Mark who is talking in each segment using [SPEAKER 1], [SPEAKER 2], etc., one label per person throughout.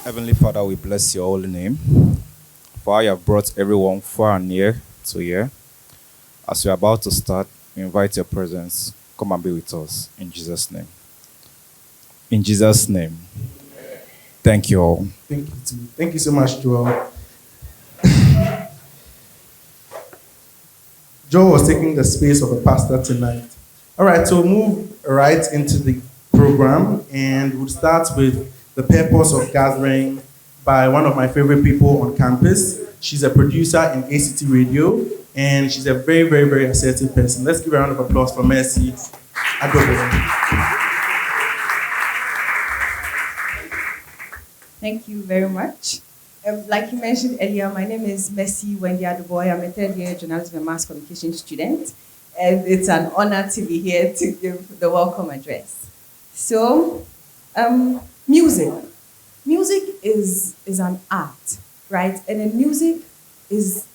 [SPEAKER 1] Heavenly Father, we bless your holy name. For you have brought everyone far and near to here. As we are about to start, we invite your presence. Come and be with us. In Jesus' name. In Jesus' name. Thank you all.
[SPEAKER 2] Thank you too. Thank you so much, Joel. Joel was taking the space of a pastor tonight. All right, so we'll move right into the program, and we'll start with the purpose of gathering by one of my favorite people on campus. She's a producer in ACity Radio, and she's a very, very, very assertive person. Let's give a round of applause for Mercy Adobe.
[SPEAKER 3] Thank you very much. Like you mentioned earlier, my name is Mercy Wendy Aduboy. I'm a third-year journalism and mass communication student, and it's an honor to be here to give the welcome address. So, music. Music is an art, right? And then music is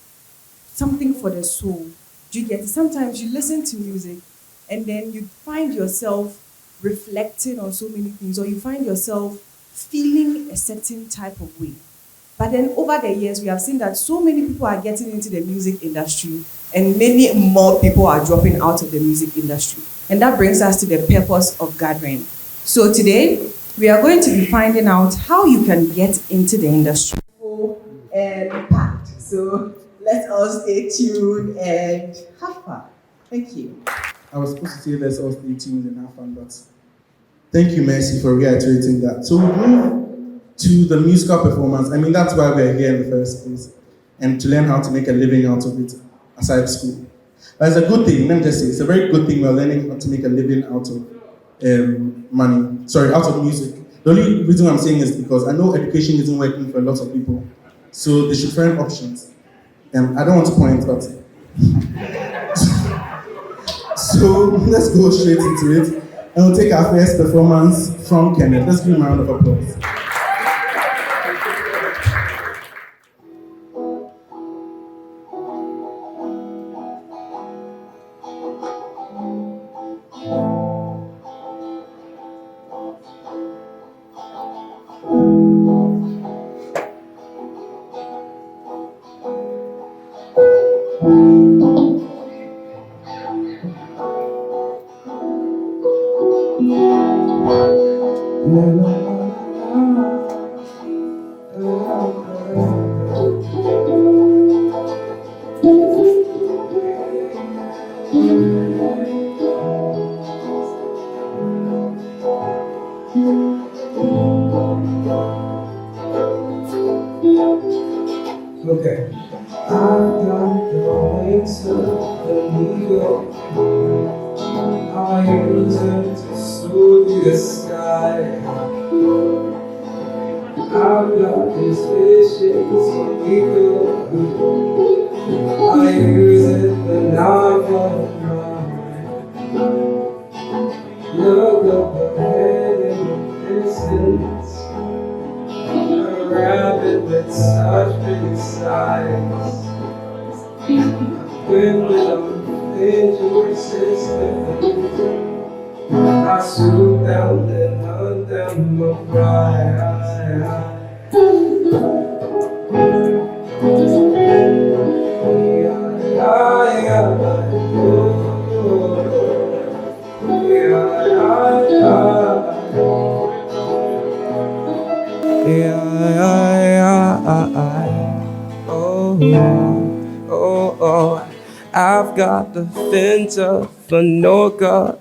[SPEAKER 3] something for the soul. Do you get it? Sometimes you listen to music, and then you find yourself reflecting on so many things, or you find yourself feeling a certain type of way. But then over the years, we have seen that so many people are getting into the music industry and many more people are dropping out of the music industry. And that brings us to the purpose of gathering. So today, we are going to be finding out how you can get into the industry. And packed. So let's all stay tuned and have fun. Thank you.
[SPEAKER 2] I was supposed to say let's all stay tuned and have fun, but thank you, Mercy, for reiterating that. So we move to the musical performance. I mean, that's why we're here in the first place, and to learn how to make a living out of it aside school. But it's a good thing, let me just say, it's a very good thing we're learning how to make a living out of out of music. The only reason I'm saying is because I know education isn't working for a lot of people, so they should find options. I don't want to point, but so let's go straight into it. And we'll take our first performance from Kenneth. Let's give him a round of applause.
[SPEAKER 4] Okay. I've got the wings of an eagle. I use them to soar through the sky. I've got this vision so eagle. I use it when I'm on mine. Look up ahead in the distance. A rabbit with such big size. With unflinching persistence, I swoop down and hunt them upright. I've got the fins of an orca.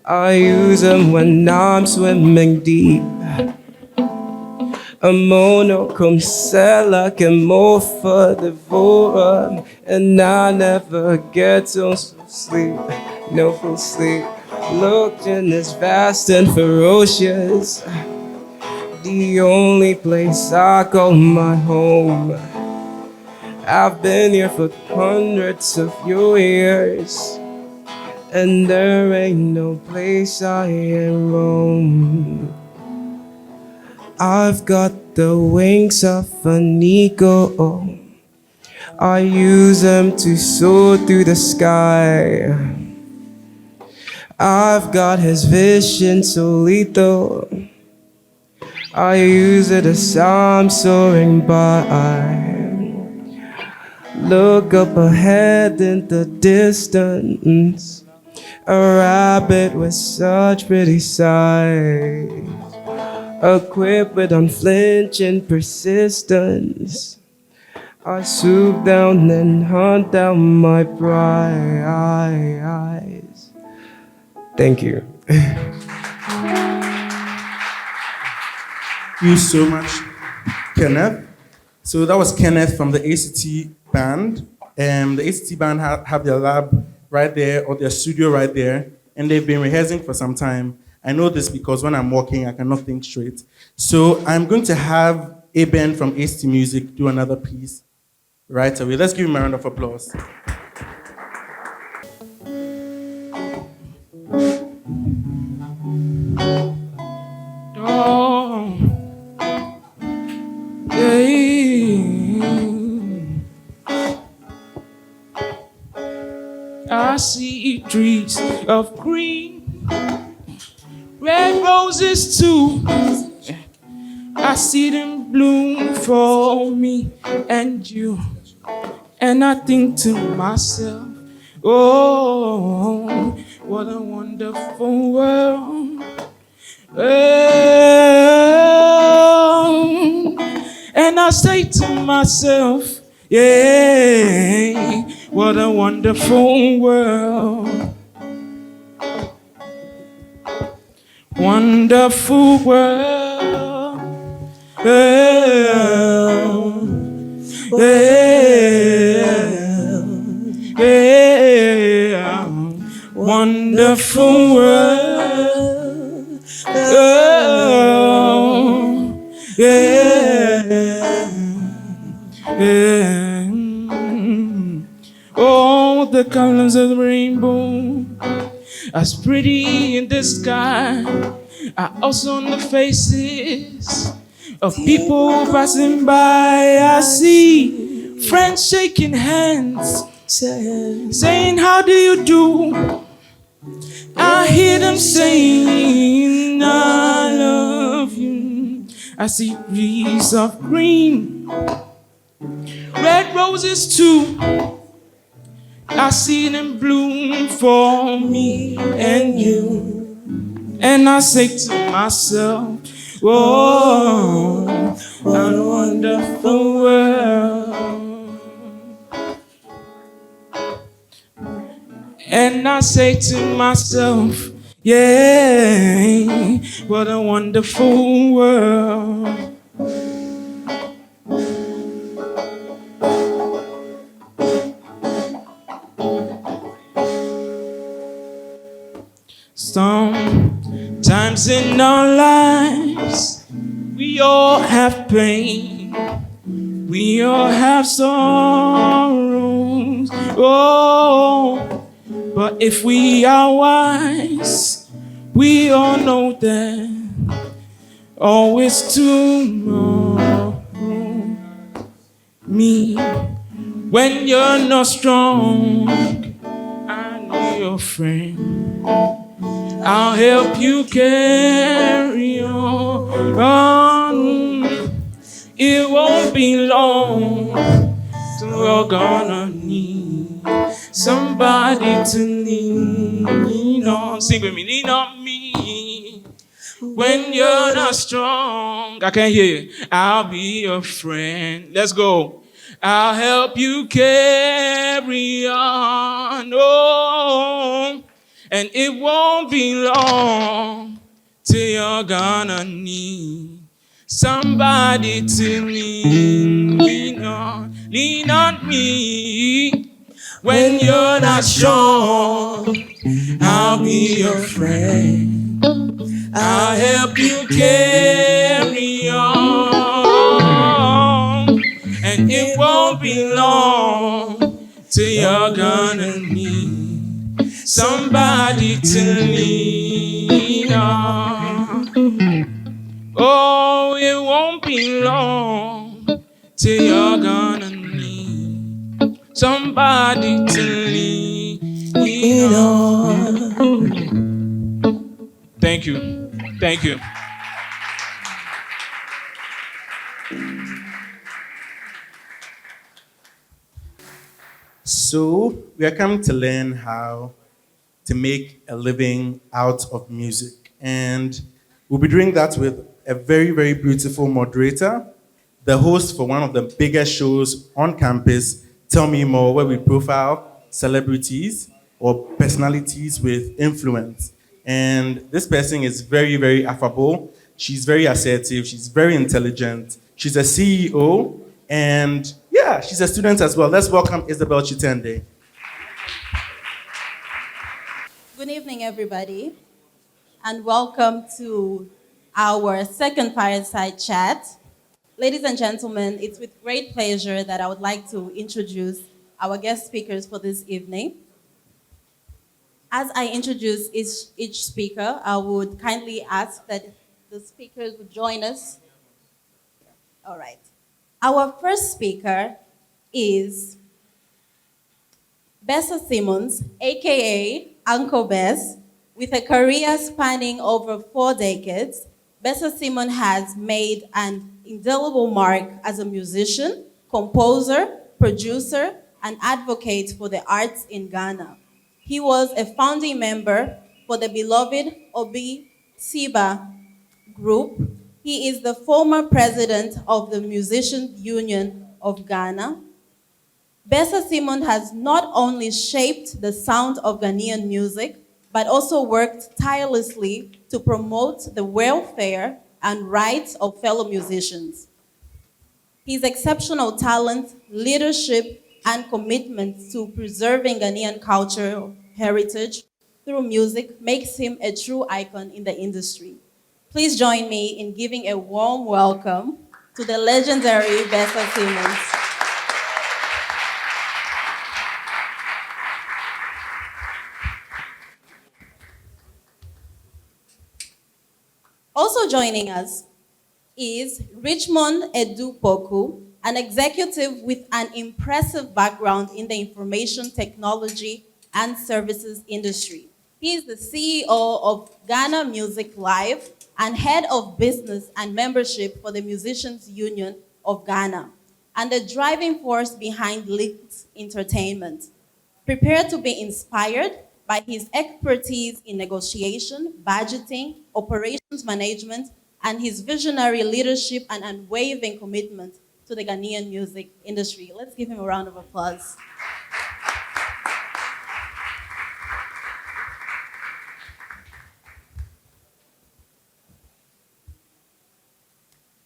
[SPEAKER 4] I use them when I'm swimming deep. A monochrome cell can more for devourer, and I never get no sleep, no full sleep. Looking as vast and ferocious, the only place I call my home. I've been here for hundreds of years, and there ain't no place I ain't roam. I've got the wings of an eagle. I use them to soar through the sky. I've got his vision so lethal. I use it as I'm soaring by. Look up ahead in the distance, a rabbit with such pretty sight, equipped with unflinching persistence. I swoop down and hunt down my prize. Thank you.
[SPEAKER 2] Thank you so much, Kenneth. So that was Kenneth from the ACity band. The ACT band have their lab right there, or their studio right there, and they've been rehearsing for some time. I know this because when I'm walking, I cannot think straight. So I'm going to have Aben from ACT Music do another piece right away. Let's give him a round of applause.
[SPEAKER 5] Oh, yeah. I see trees of green, red roses too. I see them bloom for me and you. And I think to myself, oh, what a wonderful world. Oh, and I say to myself, yeah, what a wonderful world. Wonderful world. Yeah, yeah, yeah. Wonderful world. Oh, yeah, yeah. All the colors of the rainbow, as pretty in the sky, are also on the faces of people passing by. I see friends shaking hands, saying, how do you do? I hear them saying, I love you. I see trees of green, red roses too. I see them bloom for me and you. And I say to myself, whoa, what a wonderful world. And I say to myself, yeah, what a wonderful world. Sometimes in our lives, we all have pain, we all have sorrows. Oh, but if we are wise, we all know that always tomorrow. Me, when you're not strong, I know your friend. I'll help you carry on. It won't be long till you're gonna need somebody to lean on. Sing with me, lean on me. When you're not strong, I can't hear you. I'll be your friend. Let's go. I'll help you carry on. Oh, and it won't be long till you're gonna need somebody to lean on. Lean on me. When you're not strong, I'll be your friend. I'll help you carry on. And it won't be long till you're gonna need somebody to lean on. Oh, it won't be long till you're gonna need somebody to lean on. Thank you. Thank you.
[SPEAKER 2] So, we are coming to learn how to make a living out of music. And we'll be doing that with a very, very beautiful moderator, the host for one of the biggest shows on campus, Tell Me More, where we profile celebrities or personalities with influence. And this person is very, very affable. She's very assertive. She's very intelligent. She's a CEO. And yeah, she's a student as well. Let's welcome Isabel Chitende.
[SPEAKER 6] Good evening, everybody, and welcome to our second Fireside chat. Ladies and gentlemen, it's with great pleasure that I would like to introduce our guest speakers for this evening. As I introduce each speaker, I would kindly ask that the speakers would join us. All right. Our first speaker is Bessa Simmons, aka Uncle Bess, with a career spanning over 4 decades. Bessa Simmons has made an indelible mark as a musician, composer, producer, and advocate for the arts in Ghana. He was a founding member for the beloved Obi Siba group. He is the former president of the Musicians Union of Ghana. Bessa Simon has not only shaped the sound of Ghanaian music, but also worked tirelessly to promote the welfare and rights of fellow musicians. His exceptional talent, leadership, and commitment to preserving Ghanaian cultural heritage through music makes him a true icon in the industry. Please join me in giving a warm welcome to the legendary Bessa Simmons. Also joining us is Richmond Edupoku, an executive with an impressive background in the information technology and services industry. He is the CEO of Ghana Music Live and head of business and membership for the Musicians Union of Ghana, and the driving force behind Linked Entertainment. Prepare to be inspired by his expertise in negotiation, budgeting, operations management, and his visionary leadership and unwavering commitment to the Ghanaian music industry. Let's give him a round of applause.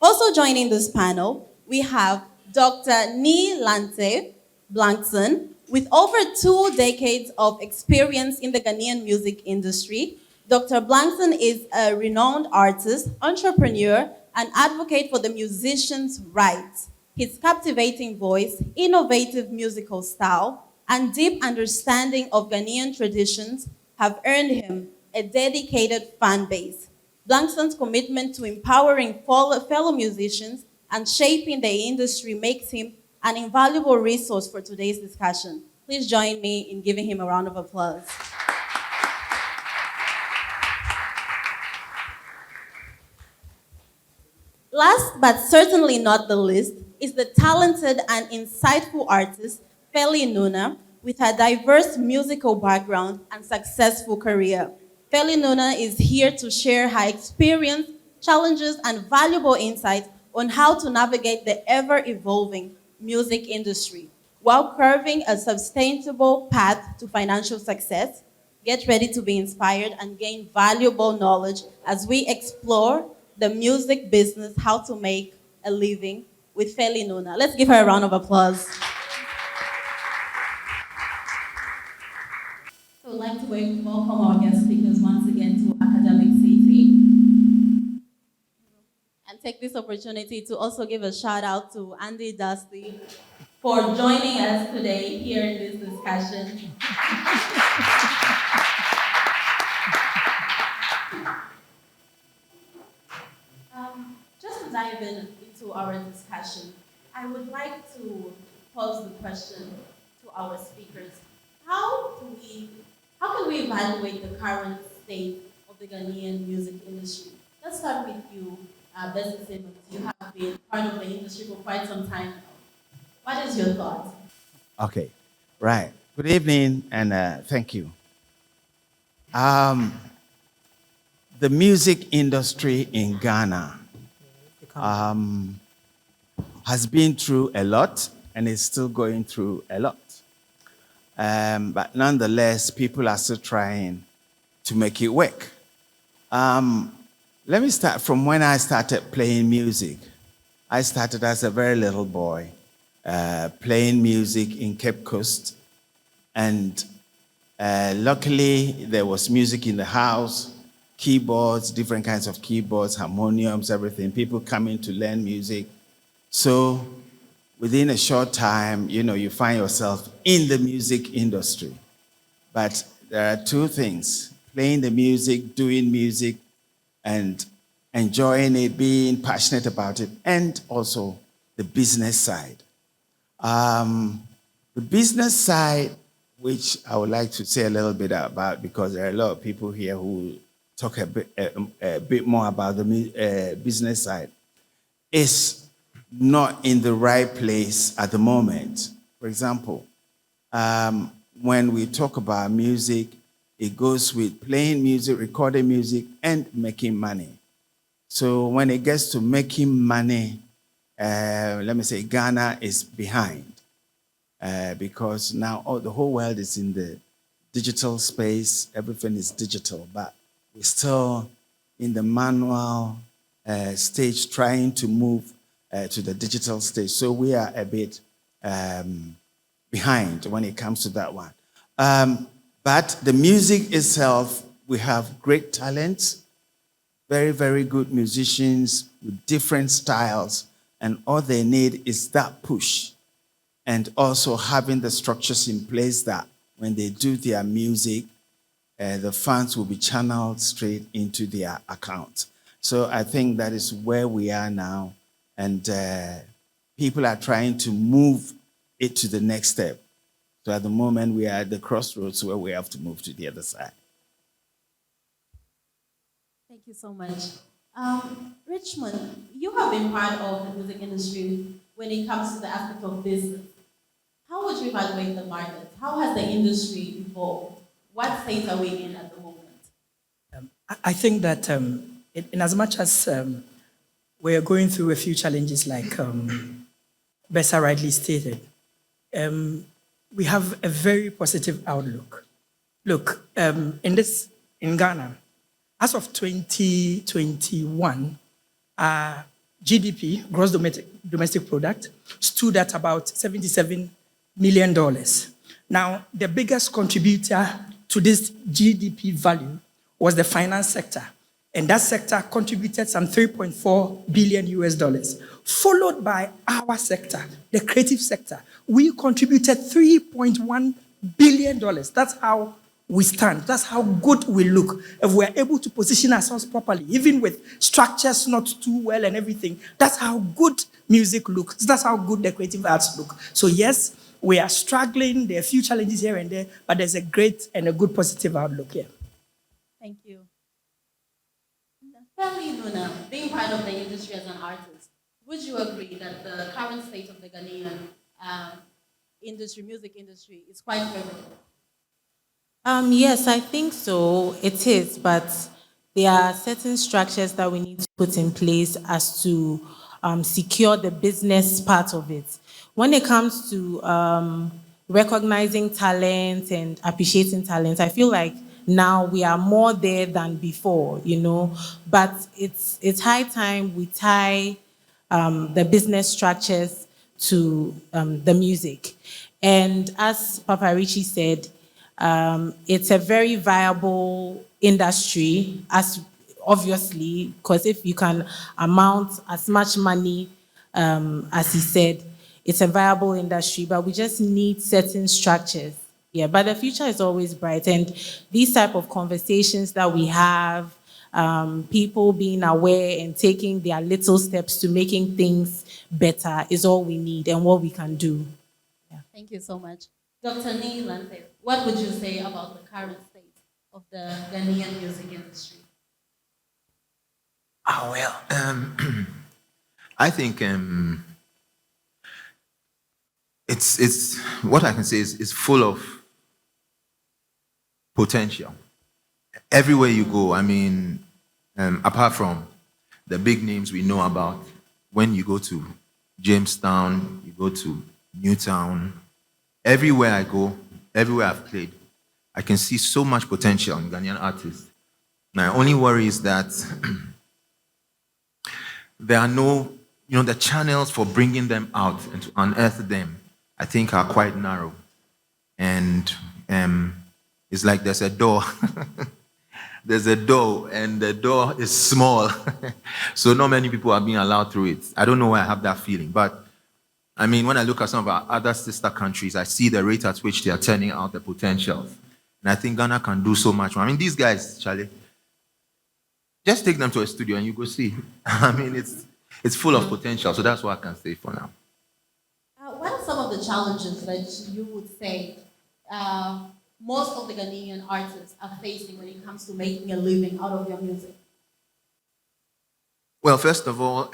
[SPEAKER 6] Also joining this panel, we have Dr. Ni Lante Blankson, with over 2 decades of experience in the Ghanaian music industry. Dr. Blankson is a renowned artist, entrepreneur, and advocate for the musicians' rights. His captivating voice, innovative musical style, and deep understanding of Ghanaian traditions have earned him a dedicated fan base. Blankson's commitment to empowering fellow musicians and shaping the industry makes him an invaluable resource for today's discussion. Please join me in giving him a round of applause. Last but certainly not the least is the talented and insightful artist Feli Nuna, with her diverse musical background and successful career. Feli Nuna is here to share her experience, challenges, and valuable insights on how to navigate the ever-evolving music industry while carving a sustainable path to financial success. Get ready to be inspired and gain valuable knowledge as we explore the music business, how to make a living with Feli Nuna. Let's give her a round of applause. So I'd like to welcome our guest speakers once again to Academic City, and take this opportunity to also give a shout out to Andy Dusty for joining us today here in this discussion. Just to dive into our discussion, I would like to pose the question to our speakers. How do we, how can we evaluate the current state of the Ghanaian music industry? Let's start with you, Bessie Simmons, you have been part of the industry for quite some time now. What is your thought?
[SPEAKER 7] Okay, right. Good evening and thank you. Um, the music industry in Ghana um, has been through a lot and is still going through a lot. But nonetheless, people are still trying to make it work. Um, Let me start from when I started playing music. I started as a very little boy playing music in Cape Coast, and luckily there was music in the house, keyboards, different kinds of keyboards, harmoniums, everything. People coming to learn music. So within a short time, you find yourself in the music industry. But there are two things: playing the music, doing music, and enjoying it, being passionate about it, and also the business side. Um, the business side, which I would like to say a little bit about, because there are a lot of people here who talk a bit more about the business side, is not in the right place at the moment. For example, when we talk about music, it goes with playing music, recording music, and making money. So when it gets to making money, let me say Ghana is behind because now the whole world is in the digital space. Everything is digital, but we're still in the manual stage trying to move to the digital stage. So we are a bit behind when it comes to that one. But the music itself, we have great talents, very, very good musicians with different styles, and all they need is that push and also having the structures in place that when they do their music, the funds will be channeled straight into their account. So I think that is where we are now, and people are trying to move it to the next step. So at the moment, we are at the crossroads where we have to move to the other side.
[SPEAKER 6] Thank you so much. Richmond, you have been part of the music industry when it comes to the aspect of business. How would you evaluate the market? How has the industry evolved? What state are we in at the moment?
[SPEAKER 5] I think that in as much as we're going through a few challenges like Bessa rightly stated, we have a very positive outlook. Look, in Ghana, as of 2021, our GDP, gross domestic product, stood at about $77 million. Now, the biggest contributor to this GDP value was the finance sector. And that sector contributed some 3.4 billion US dollars, followed by our sector, the creative sector. We contributed $3.1 billion. That's how we stand. That's how good we look. If we're able to position ourselves properly, even with structures not too well and everything, that's how good music looks. That's how good the creative arts look. So yes, we are struggling. There are a few challenges here and there, but there's a great and a good positive outlook here.
[SPEAKER 6] Thank you. Fairly Luna, being part of the industry as an artist, would you agree that the current state of the Ghanaian music industry, is quite favorable?
[SPEAKER 8] Yes, I think so. It is, but there are certain structures that we need to put in place as to secure the business part of it. When it comes to recognizing talent and appreciating talent, I feel like now we are more there than before, But it's high time we tie the business structures to the music. And as Papa Richie said, it's a very viable industry, as obviously, because if you can amount as much money as he said, it's a viable industry, but we just need certain structures. Yeah, but the future is always bright, and these type of conversations that we have, people being aware and taking their little steps to making things better is all we need and what we can do.
[SPEAKER 6] Thank you so much. Dr. Neilante, what would you say about the current state of the Ghanaian music industry?
[SPEAKER 9] I think it's what I can say is it's full of potential. Everywhere you go, I mean, apart from the big names we know about, when you go to Jamestown, you go to Newtown, everywhere I go, everywhere I've played, I can see so much potential in Ghanaian artists. My only worry is that there are no, the channels for bringing them out and to unearth them, I think, are quite narrow. And it's like there's a door. There's a door, and the door is small. So not many people are being allowed through it. I don't know why I have that feeling. But, I mean, when I look at some of our other sister countries, I see the rate at which they are turning out the potentials. And I think Ghana can do so much more. I mean, these guys, Charlie, just take them to a studio and you go see. I mean, it's full of potential. So that's what I can say for now.
[SPEAKER 6] What are some of the challenges that you would say most of the Ghanaian artists are facing when it comes to making a living out of their music?
[SPEAKER 9] Well, first of all,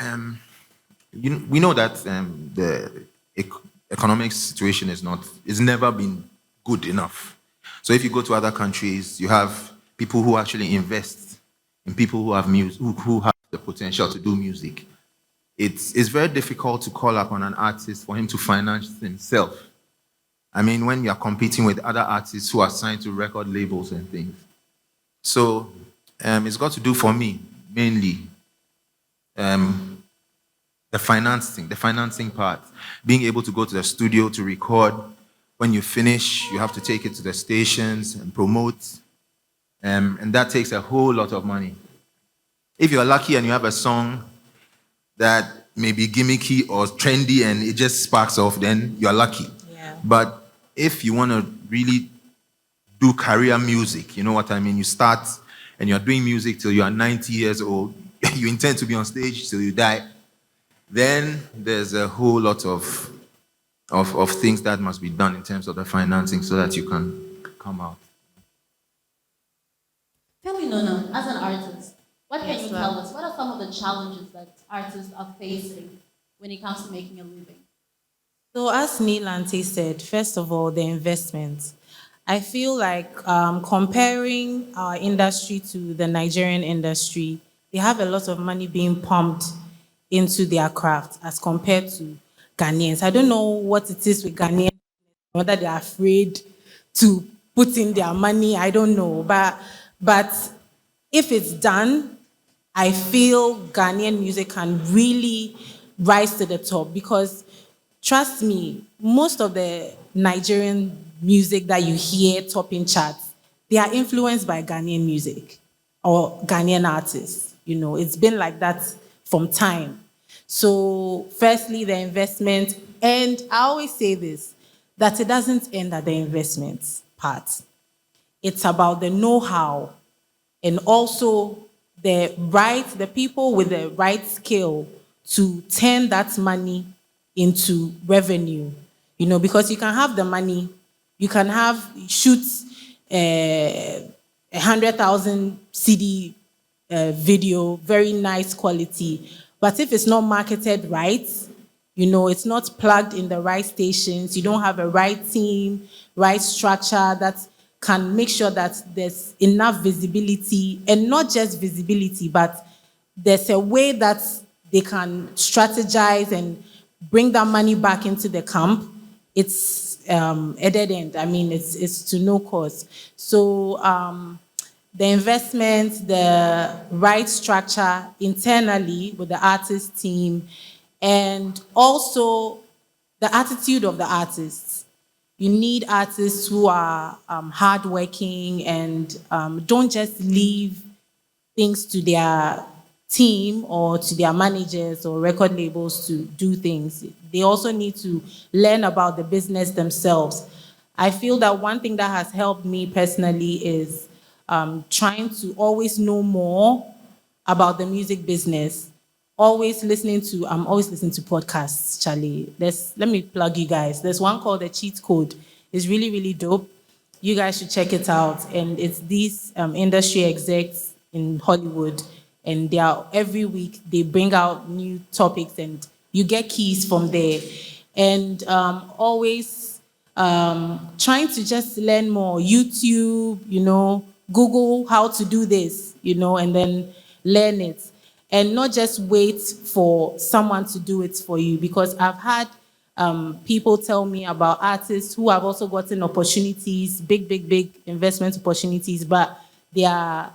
[SPEAKER 9] we know that the economic situation is never been good enough. So if you go to other countries, you have people who actually invest in people who have who have the potential to do music. It's very difficult to call upon an artist for him to finance himself. I mean, when you're competing with other artists who are signed to record labels and things. So it's got to do for me, mainly, the financing part. Being able to go to the studio to record. When you finish, you have to take it to the stations and promote. And that takes a whole lot of money. If you're lucky and you have a song that may be gimmicky or trendy and it just sparks off, then you're lucky.
[SPEAKER 8] Yeah.
[SPEAKER 9] But if you want to really do career music, you know what I mean? You start and you're doing music till you are 90 years old, you intend to be on stage till you die, then there's a whole lot of things that must be done in terms of the financing so that you can come out.
[SPEAKER 6] Tell me, Nona, as an artist, what can
[SPEAKER 8] Yes,
[SPEAKER 6] you
[SPEAKER 8] ma'am.
[SPEAKER 6] tell us? What are some of the challenges that artists are facing when it comes to making a living?
[SPEAKER 8] So, as Nilante said, first of all, the investment. I feel like comparing our industry to the Nigerian industry, they have a lot of money being pumped into their craft as compared to Ghanaians. I don't know what it is with Ghanaians, whether they're afraid to put in their money. I don't know, but if it's done, I feel Ghanaian music can really rise to the top because, trust me, most of the Nigerian music that you hear topping charts, they are influenced by Ghanaian music or Ghanaian artists. You know, it's been like that from time. So, firstly, the investment, and I always say this, that it doesn't end at the investment part. It's about the know-how and also the people with the right skill to turn that money into revenue. You know, because you can have the money, you can shoot 100,000 CD video, very nice quality. But if it's not marketed right, you know, it's not plugged in the right stations, you don't have a right team, right structure that can make sure that there's enough visibility, and not just visibility, but there's a way that they can strategize and bring that money back into the camp. It's a dead end. I mean, it's to no cost. So the investment, the right structure internally with the artist team, and also the attitude of the artists. You need artists who are hardworking and don't just leave things to their team or to their managers or record labels to do things. They also need to learn about the business themselves. I feel that one thing that has helped me personally is trying to always know more about the music business. I'm always listening to podcasts, Charlie. Let me plug you guys. There's one called The Cheat Code. It's really, really dope. You guys should check it out. And it's these industry execs in Hollywood, and every week they bring out new topics, and you get keys from there. And always trying to just learn more. YouTube, Google how to do this, and then learn it. And not just wait for someone to do it for you, because I've had people tell me about artists who have also gotten opportunities, big investment opportunities, but their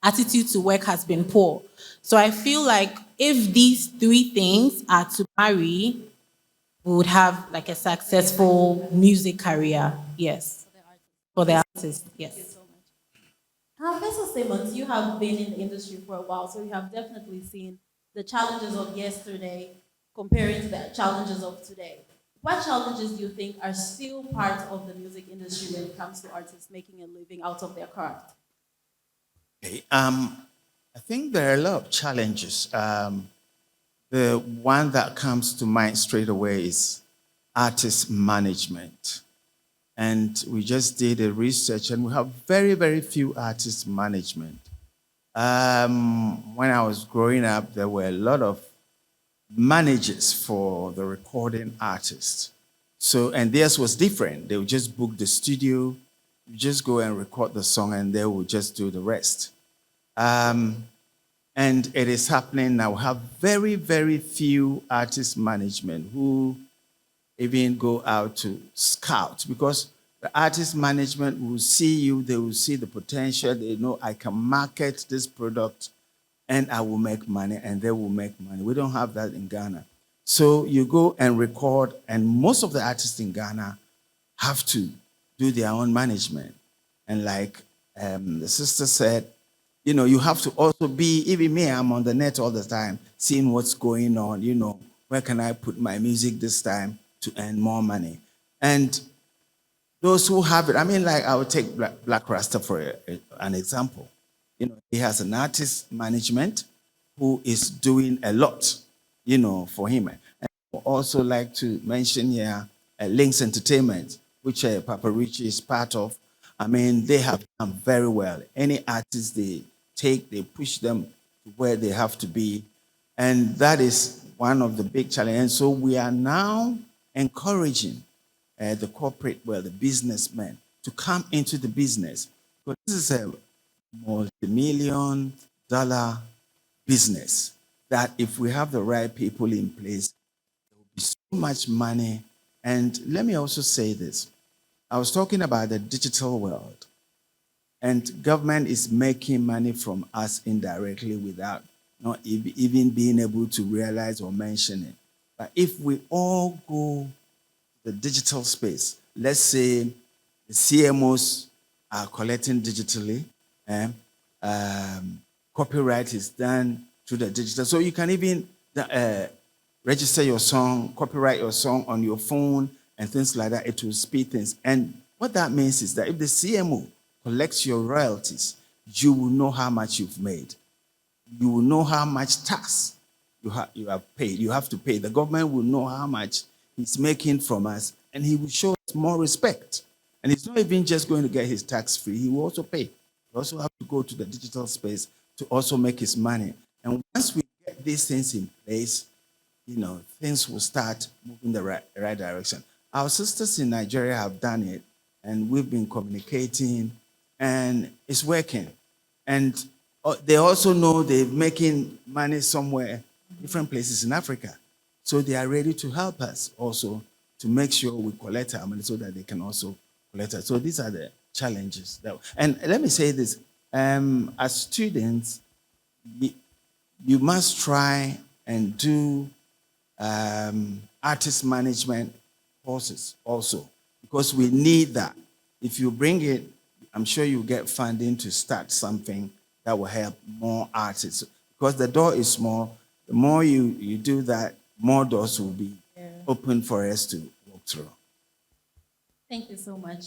[SPEAKER 8] attitude to work has been poor. So I feel like if these three things are to marry, we would have like a successful music career. Yes. For the artist. Yes.
[SPEAKER 6] Professor Simmons, you have been in the industry for a while, so you have definitely seen the challenges of yesterday comparing to the challenges of today. What challenges do you think are still part of the music industry when it comes to artists making a living out of their craft?
[SPEAKER 7] Okay. I think there are a lot of challenges. The one that comes to mind straight away is artist management. And we just did a research, and we have very, very few artist management. When I was growing up, there were a lot of managers for the recording artists. So, and theirs was different. They would just book the studio, you just go and record the song, and they would just do the rest. And it is happening now. We have very, very few artist management who even go out to scout, because the artist management will see you, they will see the potential, they know I can market this product and I will make money, and they will make money. We don't have that in Ghana. So you go and record, and most of the artists in Ghana have to do their own management. And like the sister said, you have to also be, even me, I'm on the net all the time, seeing what's going on, where can I put my music this time to earn more money? And those who have it, like I would take Black Rasta for an example. He has an artist management who is doing a lot, for him. And I would also like to mention here Links Entertainment, which Papa Richie is part of. They have done very well. Any artist they take, they push them to where they have to be. And that is one of the big challenges. And so we are now encouraging the corporate world, the businessmen, to come into the business. Because this is a multi-million-dollar business that if we have the right people in place, there will be so much money. And let me also say this. I was talking about the digital world, and government is making money from us indirectly without not even being able to realize or mention it. But if we all go to the digital space, let's say the CMOs are collecting digitally, copyright is done through the digital. So you can even register your song, copyright your song on your phone and things like that. It will speed things. And what that means is that if the CMO collects your royalties, you will know how much you've made. You will know how much tax you have paid. You have to pay. The government will know how much he's making from us, and he will show us more respect. And he's not even just going to get his tax free, he will also pay. He also have to go to the digital space to also make his money. And once we get these things in place, things will start moving the right direction. Our sisters in Nigeria have done it, and we've been communicating, and it's working. And they also know they're making money somewhere, different places in Africa. So they are ready to help us also to make sure we collect our money so that they can also collect it. So these are the challenges. And let me say this, as students, you must try and do artist management courses also, because we need that. If you bring it, I'm sure you get funding to start something that will help more artists. Because the door is small, the more you do that, more doors will be open for us to walk through.
[SPEAKER 6] Thank you so much.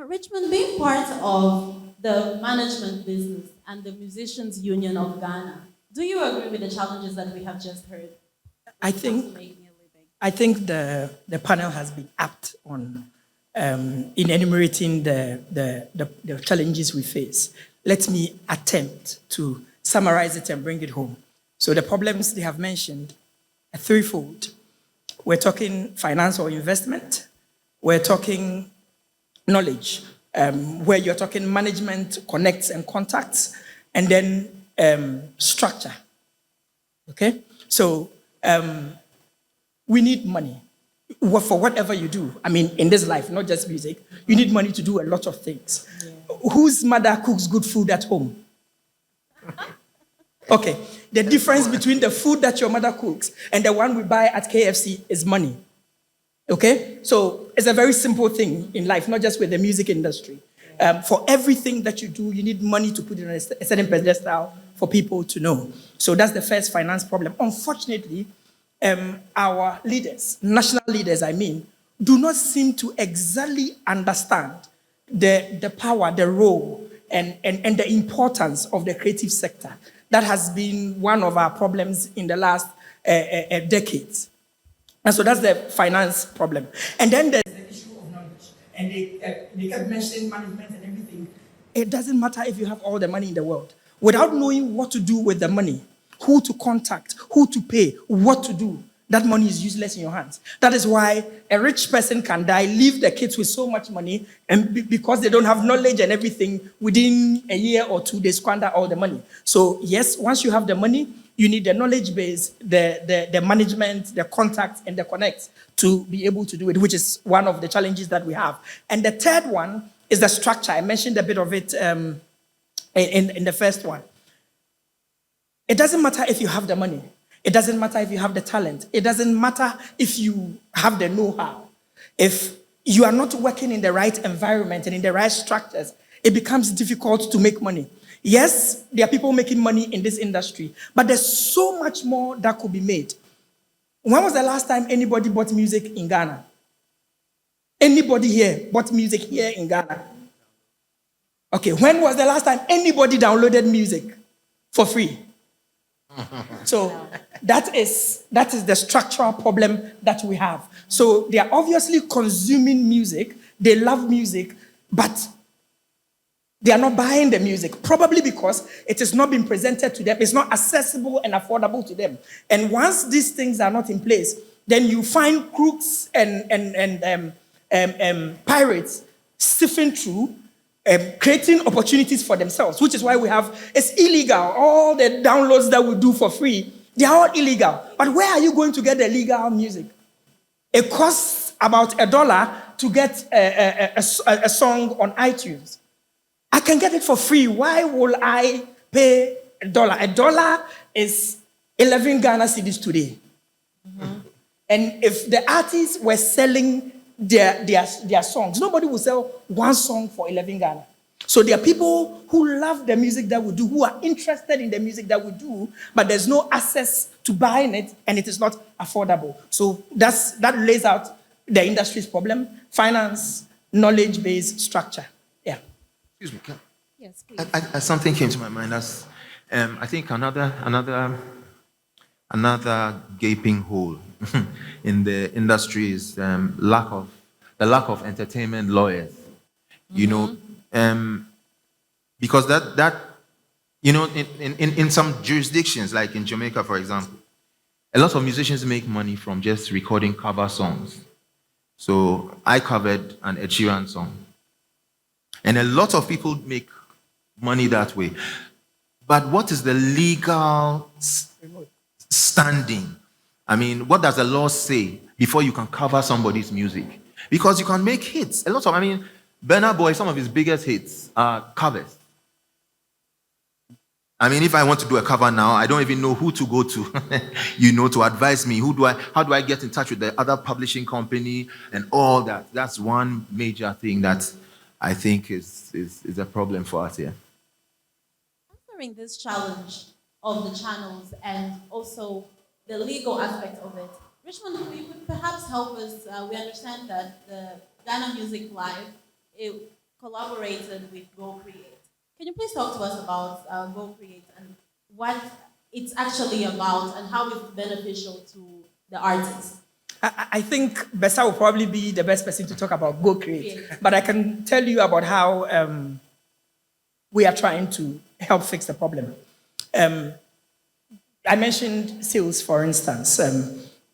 [SPEAKER 6] Richmond, being part of the management business and the Musicians Union of Ghana, do you agree with the challenges that we have just heard?
[SPEAKER 5] I think the panel has been apt on in enumerating the challenges we face. Let me attempt to summarize it and bring it home. So the problems they have mentioned are threefold. We're talking finance or investment. We're talking knowledge, where you're talking management, connects and contacts, and then structure. Okay? So we need money for whatever you do. I mean, in this life, not just music, you need money to do a lot of things. Yeah. Whose mother cooks good food at home? Okay, the difference between the food that your mother cooks and the one we buy at KFC is money. Okay, so it's a very simple thing in life, not just with the music industry. For everything that you do, you need money to put it on a certain pedestal for people to know. So that's the first finance problem. Unfortunately, our leaders, national leaders, I mean, do not seem to exactly understand the power, the role, and the importance of the creative sector. That has been one of our problems in the last decades. And so that's the finance problem. And then there's the issue of knowledge. And they kept mentioning management and everything. It doesn't matter if you have all the money in the world. Without knowing what to do with the money, who to contact, who to pay, what to do, that money is useless in your hands. That is why a rich person can die, leave the kids with so much money, and because they don't have knowledge and everything, within a year or two, they squander all the money. So yes, once you have the money, you need the knowledge base, the management, the contacts, and the connects to be able to do it, which is one of the challenges that we have. And the third one is the structure. I mentioned a bit of it in the first one. It doesn't matter if you have the money. It doesn't matter if you have the talent. It doesn't matter if you have the know-how. If you are not working in the right environment and in the right structures, it becomes difficult to make money. Yes, there are people making money in this industry, but there's so much more that could be made. When was the last time anybody bought music in Ghana? Anybody here bought music here in Ghana? Okay, when was the last time anybody downloaded music for free? So that is the structural problem that we have. So they are obviously consuming music, they love music, but they are not buying the music, probably because it is not being presented to them. It's not accessible and affordable to them. And once these things are not in place, then you find crooks and pirates sifting through, creating opportunities for themselves, which is why it's illegal. All the downloads that we do for free, they are all illegal. But where are you going to get the legal music? It costs about $1 to get a song on iTunes. I can get it for free. Why will I pay $1? $1 is 11 Ghana cedis today. Mm-hmm. And if the artists were selling their songs, nobody will sell one song for 11 Ghana. So there are people who love the music that we do, who are interested in the music that we do, but there's no access to buying it, and it is not affordable. So that lays out the industry's problem: finance, knowledge-based structure. Yeah.
[SPEAKER 9] Excuse me.
[SPEAKER 3] Yes, please.
[SPEAKER 9] Something came to my mind. That's, I think another gaping hole in the industry is the lack of entertainment lawyers. Mm-hmm. You know, because that you know, in some jurisdictions, like in Jamaica, for example, a lot of musicians make money from just recording cover songs. So I covered an Ed Sheeran song. And a lot of people make money that way. But what is the legal standing? I mean, what does the law say before you can cover somebody's music? Because you can make hits. Burna Boy, some of his biggest hits are covers. I mean, if I want to do a cover now, I don't even know who to go to, to advise me. How do I get in touch with the other publishing company and all that? That's one major thing that I think is a problem for us here.
[SPEAKER 6] Answering this challenge of the channels and also the legal aspect of it, Richmond, you could perhaps help us. We understand that the Ghana Music Live collaborated with Go Create. Can you please talk to us about Go Create and what it's actually about and how it's beneficial to the artists?
[SPEAKER 5] I think Bessa will probably be the best person to talk about Go Create. But I can tell you about how we are trying to help fix the problem. I mentioned sales, for instance,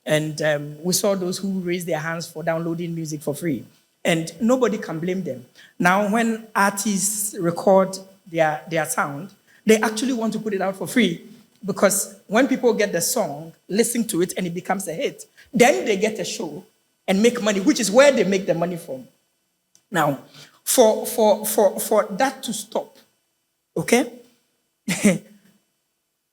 [SPEAKER 5] and we saw those who raised their hands for downloading music for free, and nobody can blame them. Now, when artists record their sound, they actually want to put it out for free because when people get the song, listen to it, and it becomes a hit, then they get a show and make money, which is where they make the money from. Now, for that to stop, okay,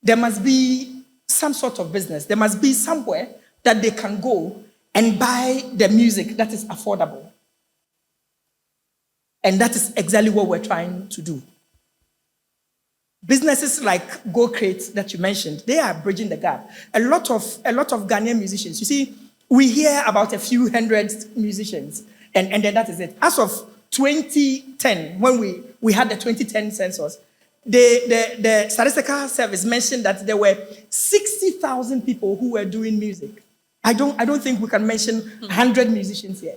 [SPEAKER 5] there must be some sort of business. There must be somewhere that they can go and buy the music that is affordable. And that is exactly what we're trying to do. Businesses like Go Create that you mentioned, they are bridging the gap. A lot of Ghanaian musicians, you see, we hear about a few hundred musicians, and then that is it. As of 2010, when we had the 2010 census, the statistical service mentioned that there were 60,000 people who were doing music. I don't think we can mention 100 musicians here.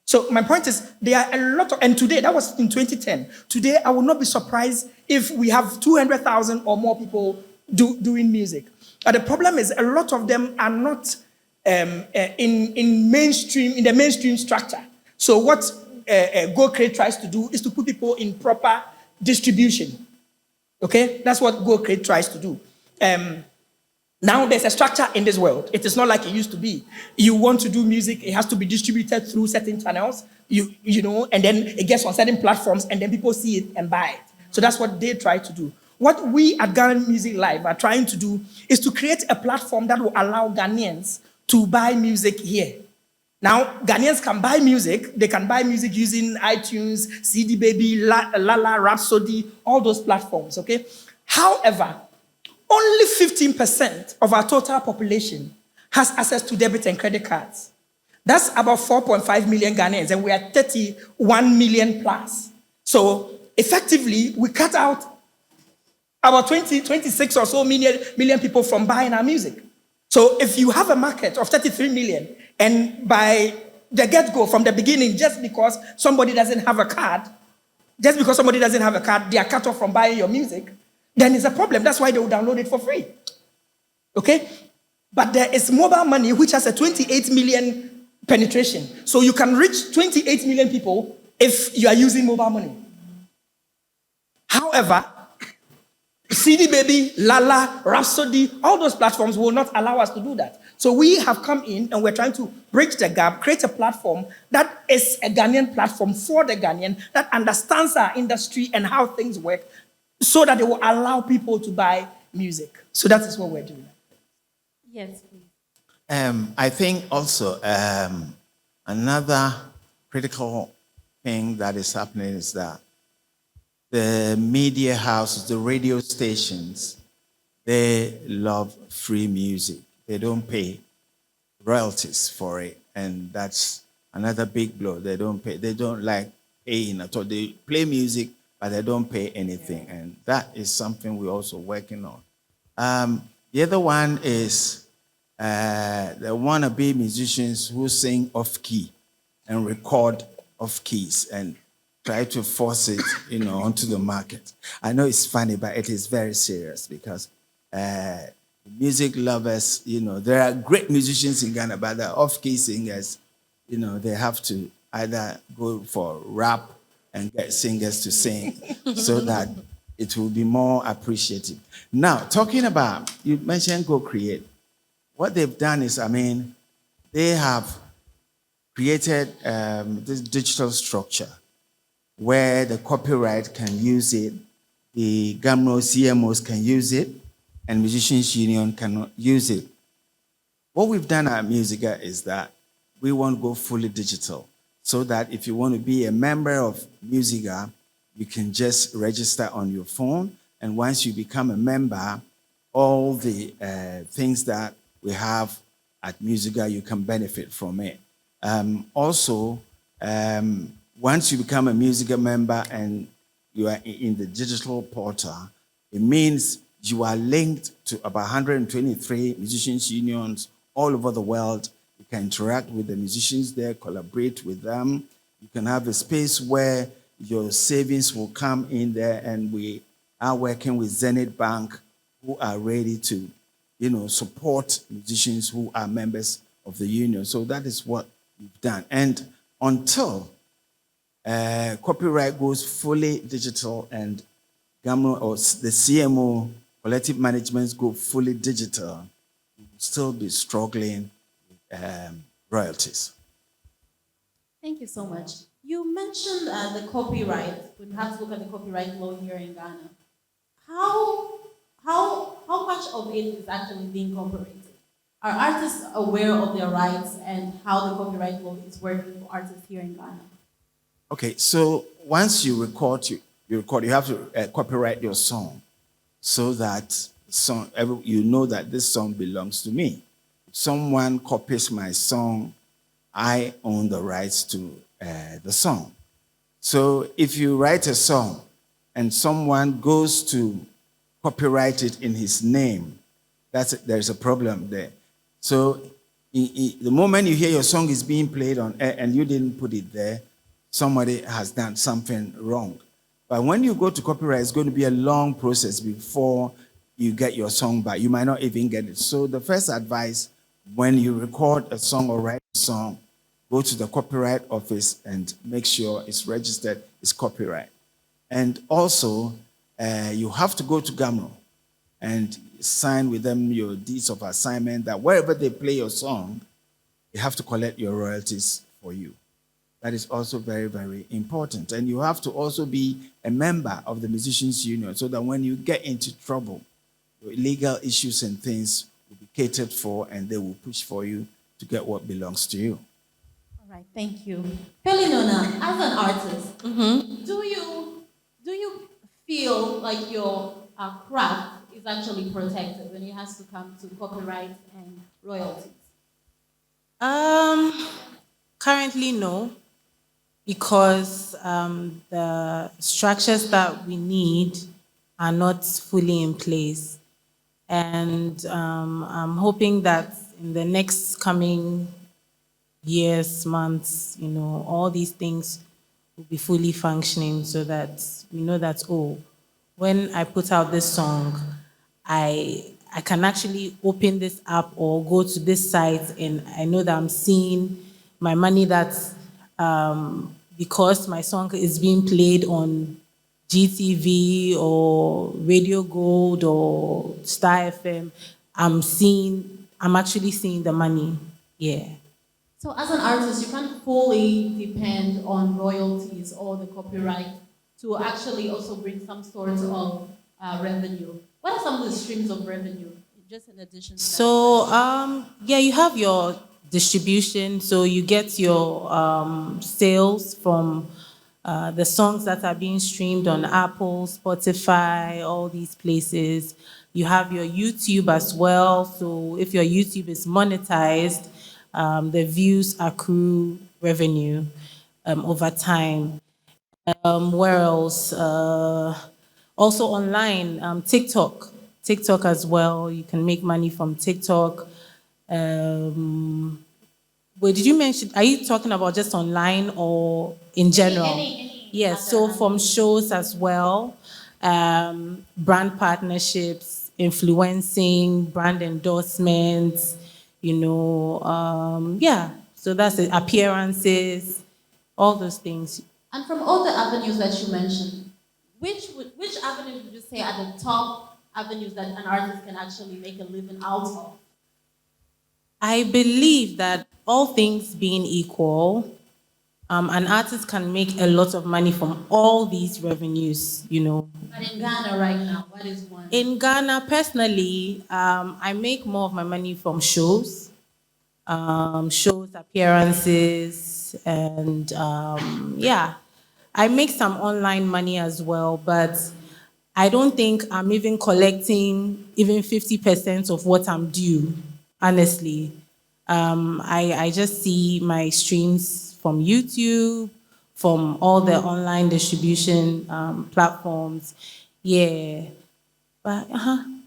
[SPEAKER 5] So my point is, there are a lot of, and today, that was in 2010. Today, I will not be surprised if we have 200,000 or more people doing music. But the problem is, a lot of them are not in the mainstream structure. So what Go Create tries to do is to put people in proper distribution. Okay, that's what Go Create tries to do. Now there's a structure in this world. It is not like it used to be. You want to do music, it has to be distributed through certain channels, you know, and then it gets on certain platforms, and then people see it and buy it. So that's what they try to do. What we at Ghana Music Live are trying to do is to create a platform that will allow Ghanaians to buy music here. Now, Ghanaians can buy music. They can buy music using iTunes, CD Baby, Lala, Rhapsody, all those platforms, okay? However, only 15% of our total population has access to debit and credit cards. That's about 4.5 million Ghanaians, and we are 31 million plus. So, effectively, we cut out about 26 or so million people from buying our music. So, if you have a market of 33 million, and by the get-go, from the beginning, just because somebody doesn't have a card, they are cut off from buying your music, then it's a problem. That's why they will download it for free. Okay? But there is mobile money, which has a 28 million penetration. So you can reach 28 million people if you are using mobile money. However, CD Baby, Lala, Rhapsody, all those platforms will not allow us to do that. So we have come in and we're trying to bridge the gap, create a platform that is a Ghanaian platform for the Ghanaian that understands our industry and how things work, so that it will allow people to buy music. So that is what we're doing.
[SPEAKER 6] Yes, please.
[SPEAKER 7] I think also another critical thing that is happening is that the media houses, the radio stations, they love free music. They don't pay royalties for it. And that's another big blow. They don't pay. They don't like paying at all. They play music, but they don't pay anything. And that is something we're also working on. The other one is the wannabe musicians who sing off key and record off keys and try to force it, onto the market. I know it's funny, but it is very serious because music lovers, there are great musicians in Ghana, but the off-key singers, they have to either go for rap and get singers to sing so that it will be more appreciative. Now, talking about, you mentioned Go Create. What they've done is, they have created this digital structure where the copyright can use it, the GAMROs, CMOs can use it, and Musicians Union cannot use it. What we've done at Musica is that we want to go fully digital, so that if you want to be a member of Musica, you can just register on your phone, and once you become a member, all the things that we have at Musica, you can benefit from it. Once you become a Musica member and you are in the digital portal, it means you are linked to about 123 musicians unions all over the world. You can interact with the musicians there, collaborate with them. You can have a space where your savings will come in there, and we are working with Zenith Bank who are ready to, support musicians who are members of the union. So that is what we've done. And until copyright goes fully digital and government or the CMO collective managements go fully digital, we will still be struggling with royalties.
[SPEAKER 6] Thank you so much. You mentioned the copyright. We have to look at the copyright law here in Ghana. How how much of it is actually being incorporated? Are artists aware of their rights and how the copyright law is working for artists here in Ghana?
[SPEAKER 7] Okay, so once you record, you have to copyright your song so that you know that this song belongs to me. If someone copies my song, I own the rights to the song. So if you write a song and someone goes to copyright it in his name, there's a problem there. So the moment you hear your song is being played on air and you didn't put it there, somebody has done something wrong. But when you go to copyright, it's going to be a long process before you get your song back. You might not even get it. So the first advice, when you record a song or write a song, go to the copyright office and make sure it's registered, it's copyright. And also, you have to go to GAMRO and sign with them your deeds of assignment that wherever they play your song, they have to collect your royalties for you. That is also very, very important. And you have to also be a member of the Musicians Union so that when you get into trouble, your legal issues and things will be catered for and they will push for you to get what belongs to you.
[SPEAKER 6] All right, thank you. Pelinona, as an artist, do you feel like your craft is actually protected when it has to come to copyright and royalties?
[SPEAKER 8] Um, Currently, no, because the structures that we need are not fully in place. And I'm hoping that in the next coming years, months, all these things will be fully functioning so that we know that, oh, when I put out this song, I can actually open this app or go to this site and I know that I'm seeing my money that's because my song is being played on GTV or Radio Gold or Star FM, I'm actually seeing the money. Yeah.
[SPEAKER 6] So as an artist, you can't fully depend on royalties or the copyright to actually also bring some sort of revenue. What are some of the streams of revenue, just in addition to that?
[SPEAKER 8] So yeah, you have your distribution. So you get your sales from the songs that are being streamed on Apple, Spotify, all these places. You have your YouTube as well. So if your YouTube is monetized, the views accrue revenue over time. Where else? Also online, TikTok as well. You can make money from TikTok. Wait, did you mention? Are you talking about just online or in general? Yes. So from shows as well, brand partnerships, influencing, brand endorsements. Yeah. So that's it. Appearances, all those things.
[SPEAKER 6] And from all the avenues that you mentioned, which avenues would you say are the top avenues that an artist can actually make a living out of?
[SPEAKER 8] I believe that all things being equal, an artist can make a lot of money from all these revenues.
[SPEAKER 6] But in Ghana right now, what is one?
[SPEAKER 8] In Ghana, personally, I make more of my money from shows, appearances, and yeah, I make some online money as well, but I don't think I'm even collecting even 50% of what I'm due, honestly. I just see my streams from YouTube, from all the online distribution platforms. Yeah. But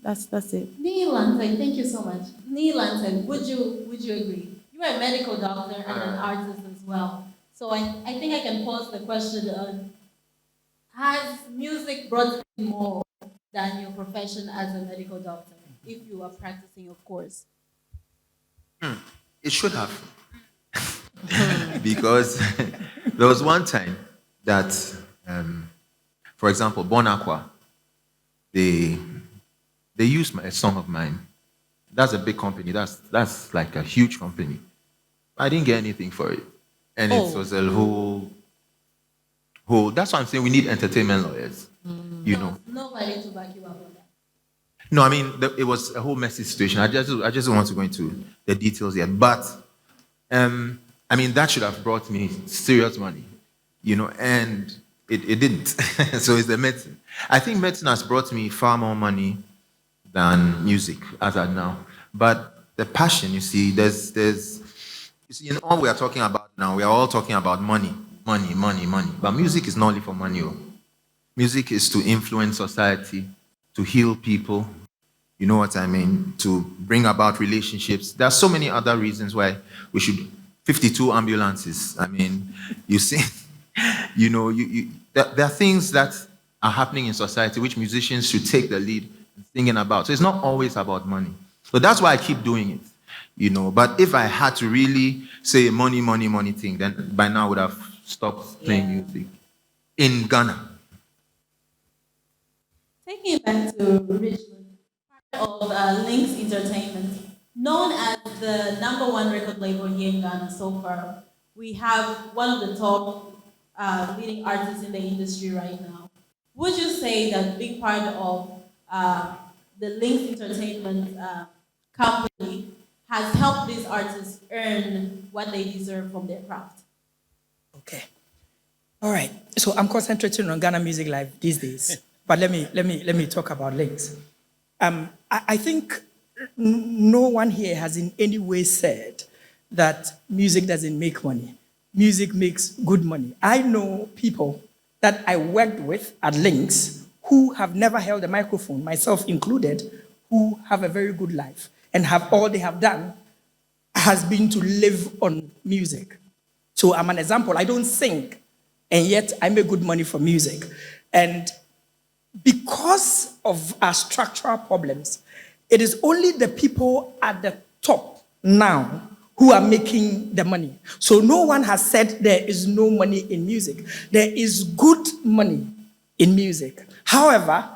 [SPEAKER 8] that's it.
[SPEAKER 6] Neil Lantai, thank you so much. Neil Lantai, would you agree? You are a medical doctor and an artist as well. So I think I can pose the question of, has music brought in more than your profession as a medical doctor, if you are practicing, of course?
[SPEAKER 9] It should have. Because there was one time that, for example, Bon Aqua, they used a song of mine. That's a big company. That's like a huge company. I didn't get anything for it. And it was a whole. That's why I'm saying we need entertainment lawyers. You know.
[SPEAKER 6] Nobody to back you up on that.
[SPEAKER 9] No, I mean, it was a whole messy situation. I just don't want to go into the details yet. But, I mean, that should have brought me serious money, you know, and it didn't. So it's the medicine. I think medicine has brought me far more money than music as at now. But the passion, you see, you see, in all we are talking about now, we are all talking about money. But music is not only for money. Music is to influence society, to heal people, you know what I mean, to bring about relationships. There are so many other reasons why we should, 52 ambulances. I mean, you see, you know, there are things that are happening in society which musicians should take the lead in singing about. So it's not always about money. So that's why I keep doing it, you know. But if I had to really say money thing, then by now I would have stopped playing music in Ghana.
[SPEAKER 6] Taking it back to Richmond, part of Lynx Entertainment, known as the #1 record label here in Ghana so far, we have one of the top leading artists in the industry right now. Would you say that being part of the Lynx Entertainment company has helped these artists earn what they deserve from their craft?
[SPEAKER 5] Okay. All right. So I'm concentrating on Ghana Music Live these days. But let me talk about Lynx. I think no one here has in any way said that music doesn't make money. Music makes good money. I know people that I worked with at Lynx who have never held a microphone, myself included, who have a very good life and have all they have done has been to live on music. So I'm an example. I don't sing, and yet I make good money from music. And because of our structural problems, it is only the people at the top now who are making the money. So no one has said there is no money in music. There is good money in music. However,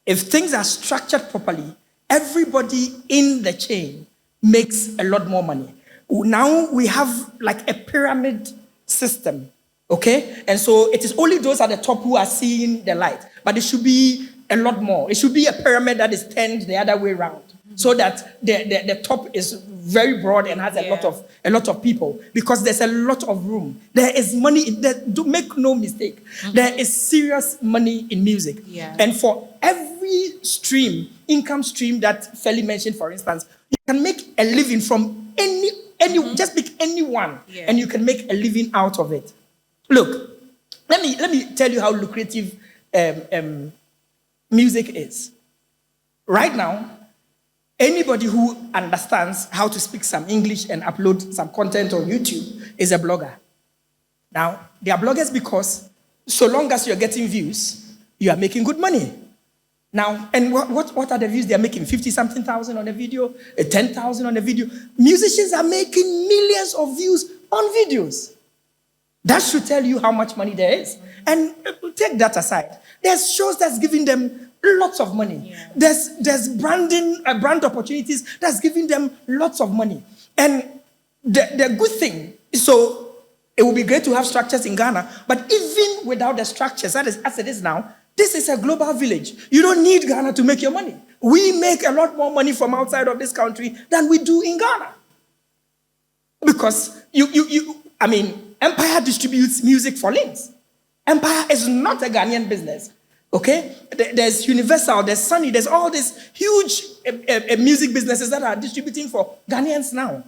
[SPEAKER 5] if things are structured properly, everybody in the chain makes a lot more money. Now we have like a pyramid system, okay? And so it is only those at the top who are seeing the light. But it should be a lot more. It should be a pyramid that is turned the other way around, so that the top is very broad and has a lot of people, because there's a lot of room. There is money in there. Make no mistake. There is serious money in music.
[SPEAKER 6] Yeah.
[SPEAKER 5] And for every income stream that Feli mentioned, for instance, you can make a living from any just pick anyone, and you can make a living out of it. Look, let me tell you how lucrative music is. Right now, anybody who understands how to speak some English and upload some content on YouTube is a blogger. Now, they are bloggers because so long as you're getting views, you are making good money. Now, and what are the views they are making? 50-something thousand on a video, 10,000 on a video. Musicians are making millions of views on videos. That should tell you how much money there is. And take that aside. There's shows that's giving them lots of money. Yeah. There's branding, brand opportunities that's giving them lots of money. And the good thing, so it would be great to have structures in Ghana, but even without the structures, as it is now, this is a global village. You don't need Ghana to make your money. We make a lot more money from outside of this country than we do in Ghana. Because Empire distributes music for Lynx. Empire is not a Ghanaian business. Okay? There's Universal, there's Sony, there's all these huge music businesses that are distributing for Ghanaians now.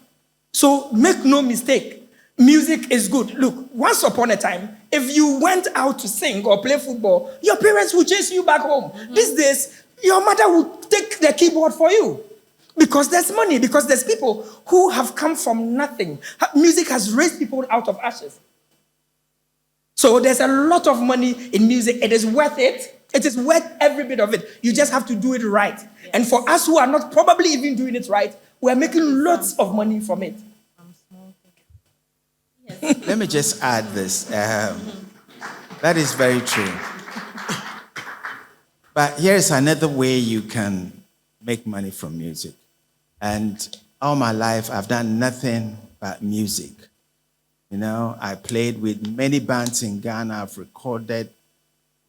[SPEAKER 5] So make no mistake, music is good. Look, once upon a time, if you went out to sing or play football, your parents would chase you back home. Mm-hmm. These days, your mother would take the keyboard for you. Because there's money, because there's people who have come from nothing. Music has raised people out of ashes. So there's a lot of money in music. It is worth it. It is worth every bit of it. You just have to do it right. Yes. And for us who are not probably even doing it right, we're making lots of money from it.
[SPEAKER 7] Yes. Let me just add this. That is very true. But here's another way you can make money from music. And all my life, I've done nothing but music. You know, I played with many bands in Ghana. I've recorded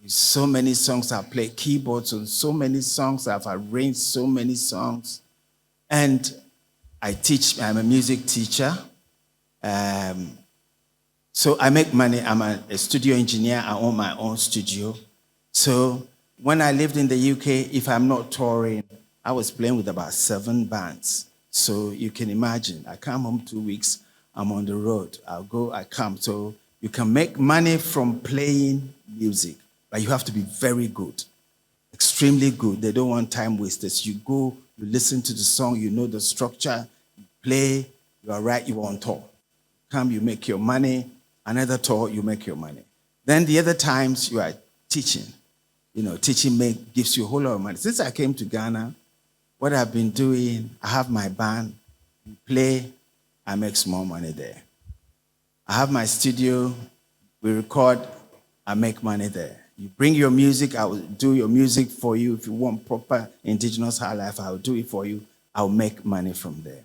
[SPEAKER 7] so many songs. I've played keyboards on so many songs. I've arranged so many songs. And I teach. I'm a music teacher. So I make money. I'm a studio engineer. I own my own studio. So when I lived in the UK, if I'm not touring, I was playing with about 7 bands. So you can imagine, I come home 2 weeks, I'm on the road. I'll go, I come. So you can make money from playing music, but you have to be very good, extremely good. They don't want time wasters. You go, you listen to the song, you know the structure, you play, you are right, you are on tour. Come, you make your money. Another tour, you make your money. Then the other times you are teaching. You know, teaching gives you a whole lot of money. Since I came to Ghana, what I've been doing, I have my band, we play, I make small money there. I have my studio, we record, I make money there. You bring your music, I will do your music for you. If you want proper indigenous high life, I will do it for you. I'll make money from there.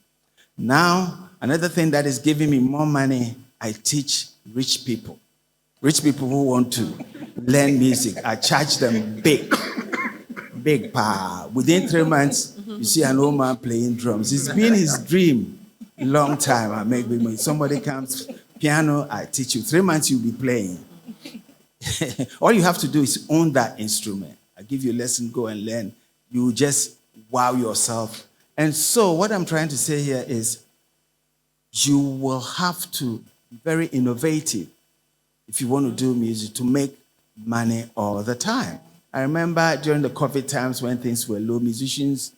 [SPEAKER 7] Now, another thing that is giving me more money, I teach rich people. Rich people who want to learn music, I charge them big power. Within 3 months, you see an old man playing drums. It's been his dream a long time. I make big money. Somebody comes, piano, I teach you. 3 months, you'll be playing. All you have to do is own that instrument. I give you a lesson, go and learn. You just wow yourself. And so what I'm trying to say here is you will have to be very innovative if you want to do music to make money all the time. I remember during the COVID times when things were low, musicians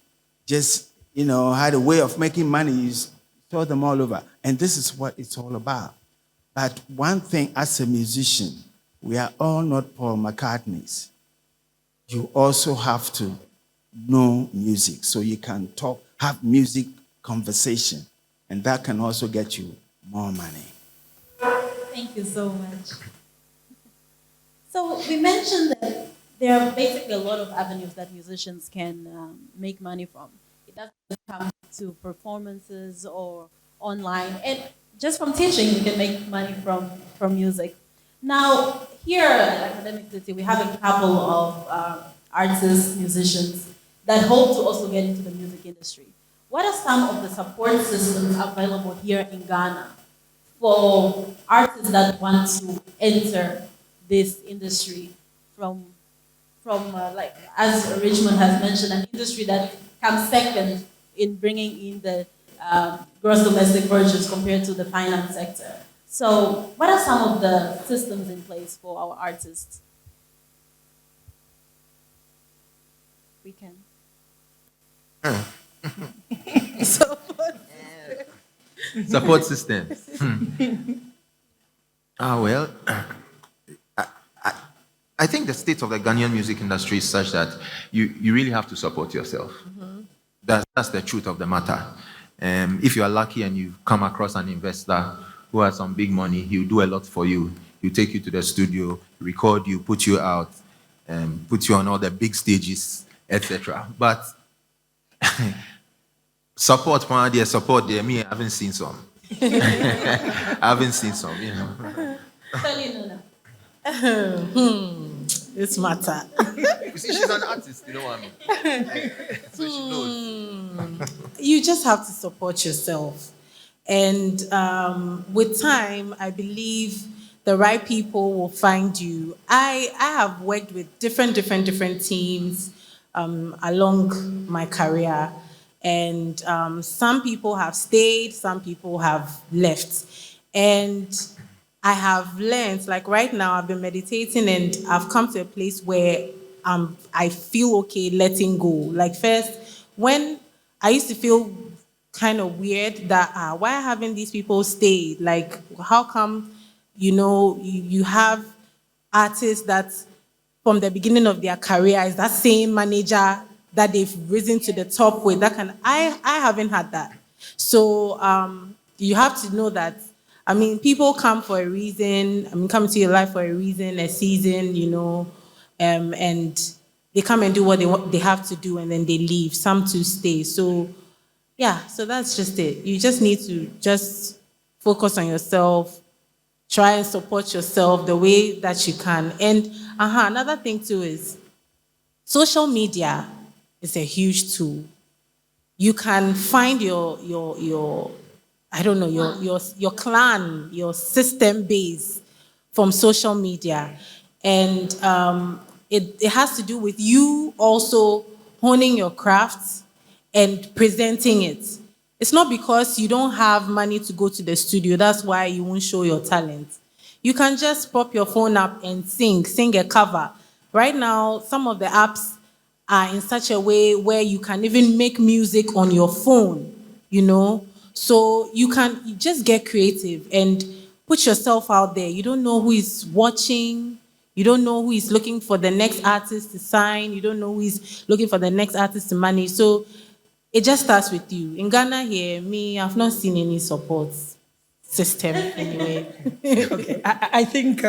[SPEAKER 7] just, had a way of making money. You saw them all over. And this is what it's all about. But one thing as a musician, we are all not Paul McCartneys. You also have to know music so you can talk, have music conversation. And that can also get you more money.
[SPEAKER 6] Thank you so much. So we mentioned that there are basically a lot of avenues that musicians can make money from. It doesn't come to performances or online. And just from teaching, you can make money from music. Now, here at Academic City, we have a couple of artists, musicians that hope to also get into the music industry. What are some of the support systems available here in Ghana for artists that want to enter this industry from like, as Richmond has mentioned, an industry that comes second in bringing in the gross domestic produce compared to the finance sector. So what are some of the systems in place for our artists? We can.
[SPEAKER 9] Support systems. Well, I think the state of the Ghanaian music industry is such that you really have to support yourself. Mm-hmm. That's the truth of the matter. If you are lucky and you come across an investor who has some big money, he'll do a lot for you. He'll take you to the studio, record you, put you out, put you on all the big stages, etc. But support there. Me, I haven't seen some. I haven't seen some,
[SPEAKER 8] It's matter.
[SPEAKER 9] You see, she's an artist, you know what I mean? So she knows.
[SPEAKER 8] You just have to support yourself. And with time, I believe the right people will find you. I have worked with different teams along my career. And some people have stayed, some people have left. And I have learned, like right now, I've been meditating and I've come to a place where I feel okay letting go. Like first, when I used to feel kind of weird that why haven't these people stayed? Like, how come, you have artists that from the beginning of their career is that same manager that they've risen to the top with. I haven't had that. So you have to know that, I mean, people come for a reason, come to your life for a reason, a season, and they come and do what they have to do and then they leave. Some to stay. So yeah, so that's just it. You just need to just focus on yourself, try and support yourself the way that you can. And another thing too is social media is a huge tool. You can find your I don't know, your clan, your system base from social media. And it has to do with you also honing your craft and presenting it. It's not because you don't have money to go to the studio, that's why you won't show your talent. You can just pop your phone up and sing a cover. Right now, some of the apps are in such a way where you can even make music on your phone, So you just get creative and put yourself out there. You don't know who is watching. You don't know who is looking for the next artist to sign. You don't know who is looking for the next artist to manage. So it just starts with you. In Ghana here, I've not seen any support system anyway.
[SPEAKER 5] Okay, I think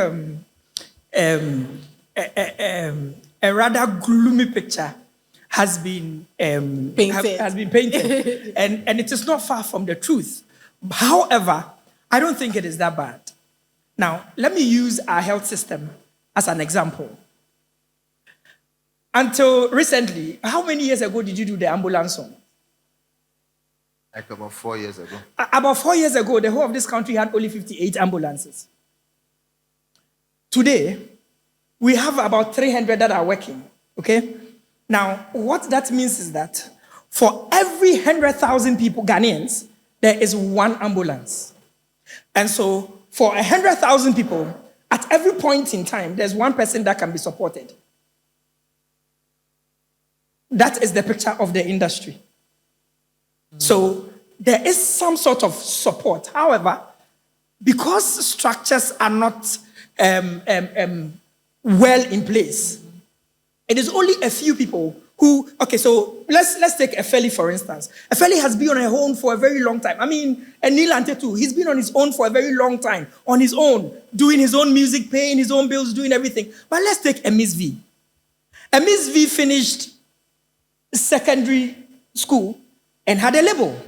[SPEAKER 5] a rather gloomy picture has been painted, and it is not far from the truth. However, I don't think it is that bad. Now, let me use our health system as an example. Until recently, how many years ago did you do the ambulance song?
[SPEAKER 9] Like about 4 years ago.
[SPEAKER 5] About 4 years ago, the whole of this country had only 58 ambulances. Today, we have about 300 that are working, okay? Now, what that means is that for every 100,000 people, Ghanaians, there is one ambulance. And so, for 100,000 people, at every point in time, there's one person that can be supported. That is the picture of the industry. So there is some sort of support. However, because structures are not well in place, it is only a few people who, okay, so let's take Efeli, for instance. Efeli has been on her own for a very long time. I mean, and Neil Ante too, he's been on his own for a very long time, on his own, doing his own music, paying his own bills, doing everything. But let's take Miss V. Miss V finished secondary school and had a label.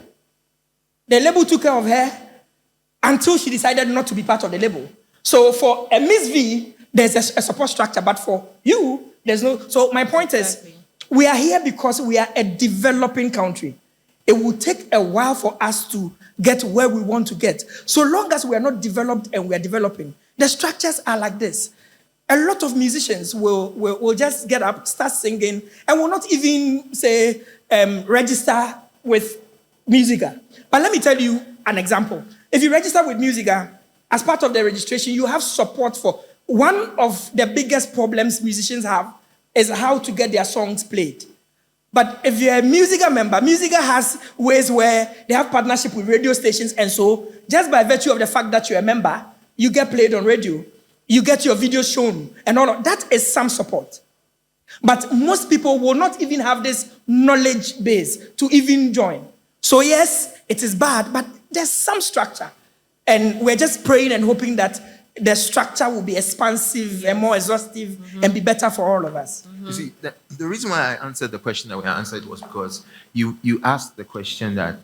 [SPEAKER 5] The label took care of her until she decided not to be part of the label. So for a Miss V, there's a support structure, but for you, there's no. So my point is, we are here because we are a developing country. It will take a while for us to get where we want to get. So long as we are not developed and we are developing, the structures are like this. A lot of musicians will just get up, start singing, and will not even say register with Musica. But let me tell you an example. If you register with Musica, as part of the registration, you have support for one of the biggest problems musicians have is how to get their songs played. But if you're a Musica member, Musica has ways where they have partnership with radio stations, and so just by virtue of the fact that you're a member, you get played on radio, you get your video shown, and all of that is some support. But most people will not even have this knowledge base to even join. So yes, it is bad, but there's some structure. And we're just praying and hoping that the structure will be expansive and more exhaustive and be better for all of us.
[SPEAKER 9] You see, the reason why I answered the question that we answered was because you asked the question that,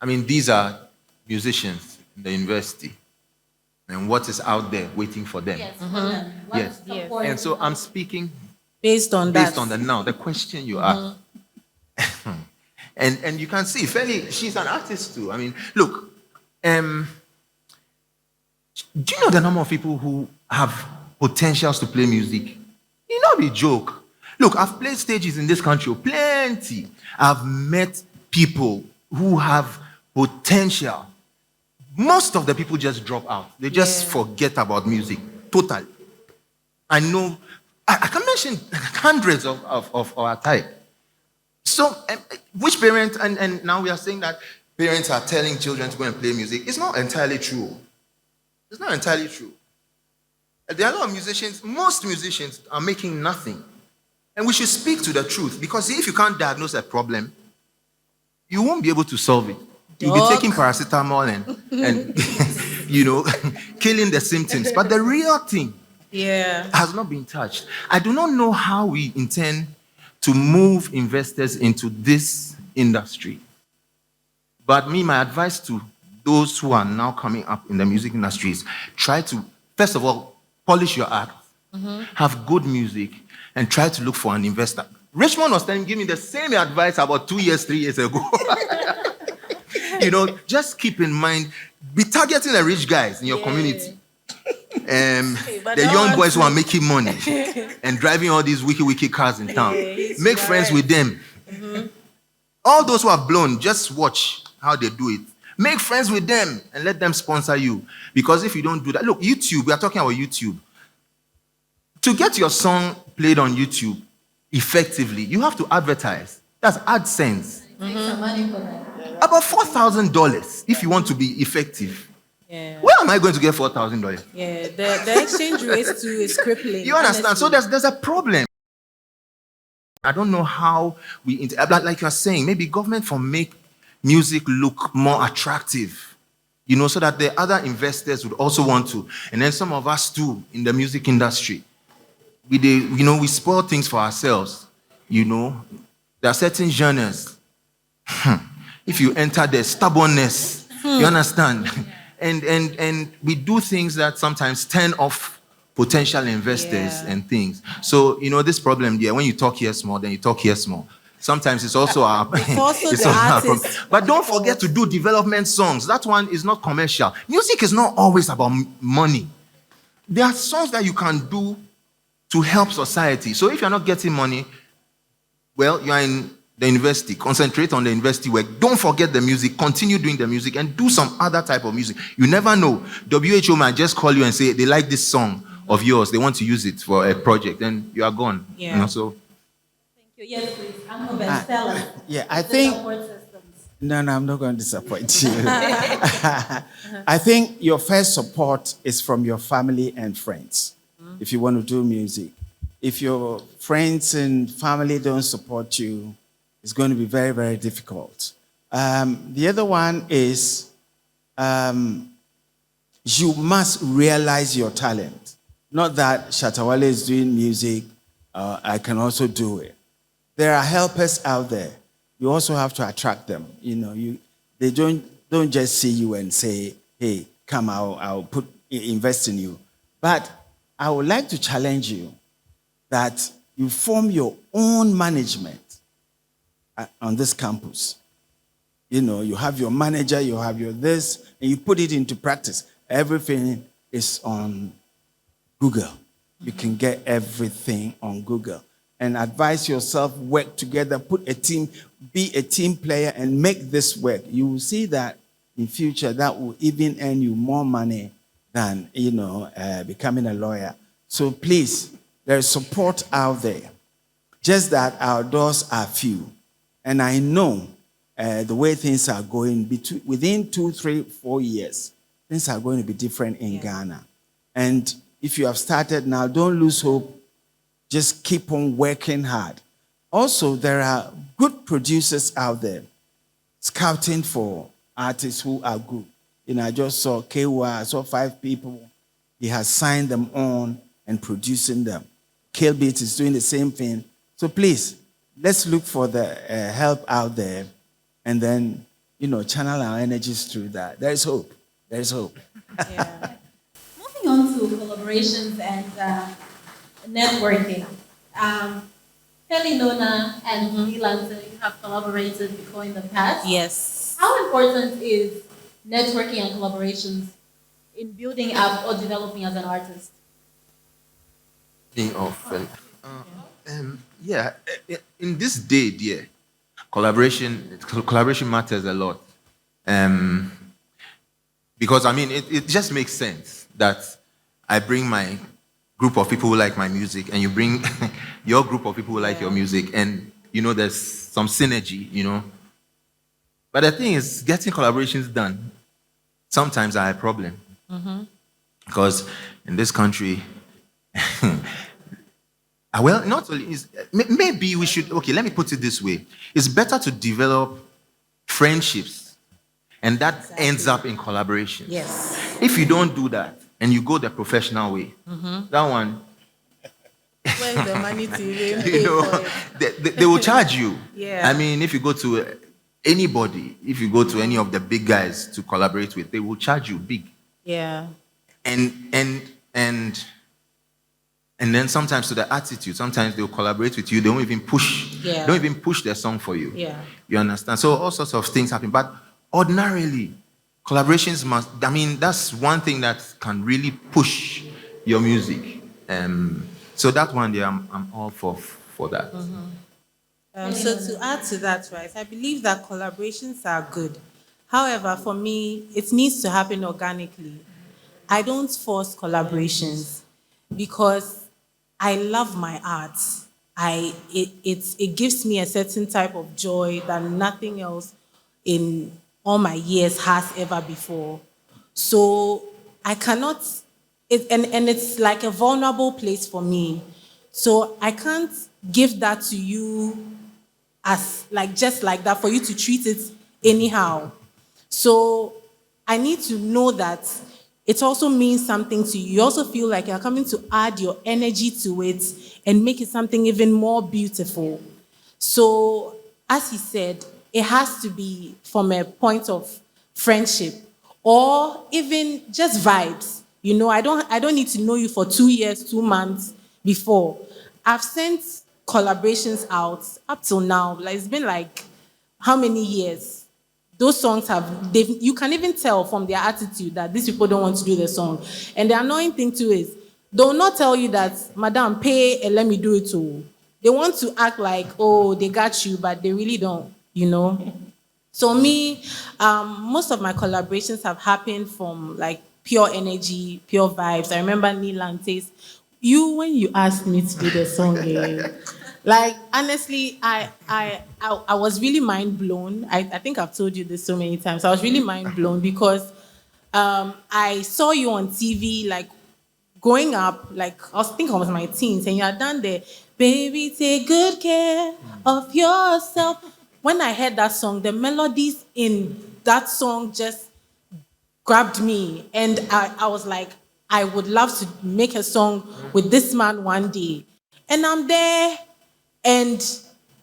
[SPEAKER 9] I mean, these are musicians in the university, and what is out there waiting for them.
[SPEAKER 6] Yes.
[SPEAKER 9] Yes.
[SPEAKER 8] Yes.
[SPEAKER 9] And so I'm speaking
[SPEAKER 8] Based on
[SPEAKER 9] the now, the question you asked. And you can see, Feli, she's an artist too. I mean, look, do you know the number of people who have potentials to play music? It not be joke. Look, I've played stages in this country, plenty. I've met people who have potential. Most of the people just drop out. They just forget about music, totally. I know, I can mention hundreds of our type. So, which parent, and now we are saying that parents are telling children to go and play music. It's not entirely true. It's not entirely true. There are a lot of musicians, most musicians are making nothing. And we should speak to the truth, because if you can't diagnose a problem, you won't be able to solve it. You'll be taking paracetamol and killing the symptoms. But the real thing has not been touched. I do not know how we intend to move investors into this industry. But my advice to those who are now coming up in the music industry is try to, first of all, polish your act, have good music, and try to look for an investor. Richmond was giving me the same advice about 2 years, 3 years ago. Just keep in mind, be targeting the rich guys in your community. The young boys who are making money and driving all these wiki cars in town. Make friends with them. All those who have blown, just watch how they do it. Make friends with them and let them sponsor you. Because if you don't do that, look, YouTube, we are talking about YouTube. To get your song played on YouTube effectively, you have to advertise. That's AdSense.
[SPEAKER 6] Make some money for that.
[SPEAKER 9] About $4,000 if you want to be effective.
[SPEAKER 8] Yeah.
[SPEAKER 9] Where am I going to get $4,000?
[SPEAKER 8] Yeah, the exchange rate too is crippling.
[SPEAKER 9] You understand?
[SPEAKER 8] Honestly.
[SPEAKER 9] So there's a problem. I don't know how we, like you're saying, maybe government for make music look more attractive, so that the other investors would also want to. And then some of us too in the music industry, we spoil things for ourselves. There are certain genres. If you enter the stubbornness, you understand? And we do things that sometimes turn off potential investors and things. So, this problem there, when you talk here small, then you talk here small. Sometimes it's also our, it's also our problem. But don't forget to do development songs. That one is not commercial. Music is not always about money. There are songs that you can do to help society. So if you're not getting money, well, you are in the university. Concentrate on the university work. Don't forget the music. Continue doing the music and do some other type of music. You never know. WHO might just call you and say they like this song of yours. They want to use it for a project. Then you are gone.
[SPEAKER 8] Yeah.
[SPEAKER 9] So.
[SPEAKER 6] Thank you. Yes, please. Uncle Ben, tell us.
[SPEAKER 7] Yeah, I think.
[SPEAKER 6] Support systems.
[SPEAKER 7] No, I'm not going to disappoint you. I think your first support is from your family and friends. If you want to do music, if your friends and family don't support you, it's going to be very, very difficult. The other one is you must realize your talent. Not that Shatawale is doing music, I can also do it. There are helpers out there. You also have to attract them. They don't just see you and say, "Hey, come, I'll invest in you." But I would like to challenge you that you form your own management on this campus. You have your manager, you have your this, and you put it into practice. Everything is on Google. You can get everything on Google. And advise yourself, work together, put a team, be a team player, and make this work. You will see that in future that will even earn you more money than becoming a lawyer. So please, there is support out there. Just that our doors are few. And I know the way things are going, within 2, 3, 4 years, things are going to be different in Ghana. And if you have started now, don't lose hope. Just keep on working hard. Also, there are good producers out there scouting for artists who are good. I just saw Kewa, I saw 5 people. He has signed them on and producing them. Killbeat is doing the same thing. So please, let's look for the help out there and then, channel our energies through that. There is hope. There is hope.
[SPEAKER 6] Yeah. Moving on to collaborations and networking. Kelly Nona and Lilanta, you have collaborated before in the past.
[SPEAKER 8] Yes.
[SPEAKER 6] How important is networking and collaborations in building up or developing as an artist?
[SPEAKER 9] In this day, dear, collaboration matters a lot. Because it just makes sense that I bring my group of people who like my music, and you bring your group of people who like your music, and there's some synergy, But the thing is, getting collaborations done sometimes are a problem. Because in this country, well, not only is maybe we should. Okay, let me put it this way: it's better to develop friendships, and that ends up in collaboration.
[SPEAKER 8] Yes.
[SPEAKER 9] If you don't do that and you go the professional way, that one,
[SPEAKER 8] Where's the money to even
[SPEAKER 9] you
[SPEAKER 8] pay
[SPEAKER 9] know,
[SPEAKER 8] for it?
[SPEAKER 9] they will charge you.
[SPEAKER 8] Yeah.
[SPEAKER 9] I mean, if you go to anybody, if you go to any of the big guys to collaborate with, they will charge you big.
[SPEAKER 8] Yeah.
[SPEAKER 9] And then sometimes to the attitude, sometimes they'll collaborate with you. They
[SPEAKER 8] Yeah.
[SPEAKER 9] don't even push their song for you.
[SPEAKER 8] Yeah.
[SPEAKER 9] You understand? So all sorts of things happen. But ordinarily, collaborations must. I mean, that's one thing that can really push your music. So that one day, I'm all for that.
[SPEAKER 8] So to add to that, right, I believe that collaborations are good. However, for me, it needs to happen organically. I don't force collaborations because I love my art. It gives me a certain type of joy that nothing else in all my years has ever before. So I cannot, and it's like a vulnerable place for me. So I can't give that to you as like just like that for you to treat it anyhow. So I need to know that it also means something to you. You also feel like you're coming to add your energy to it and make it something even more beautiful. So, as he said, it has to be from a point of friendship or even just vibes. You know, I don't need to know you for 2 years, 2 months before. I've sent collaborations out up till now. Like it's been like how many years? Those songs you can even tell from their attitude that these people don't want to do the song. And the annoying thing too is they'll not tell you that, Madam, pay and let me do it too. They want to act like, oh, they got you, but they really don't, you know. So me, most of my collaborations have happened from like pure energy, pure vibes. I remember Neil Lante's, when you asked me to do the song, like honestly, I was really mind blown. I think I've told you this so many times. I was really mind blown because I saw you on TV like growing up, like I think I was in my teens, and you had done the baby take good care of yourself. When I heard that song, the melodies in that song just grabbed me, and I was like, I would love to make a song with this man one day. And I'm there, and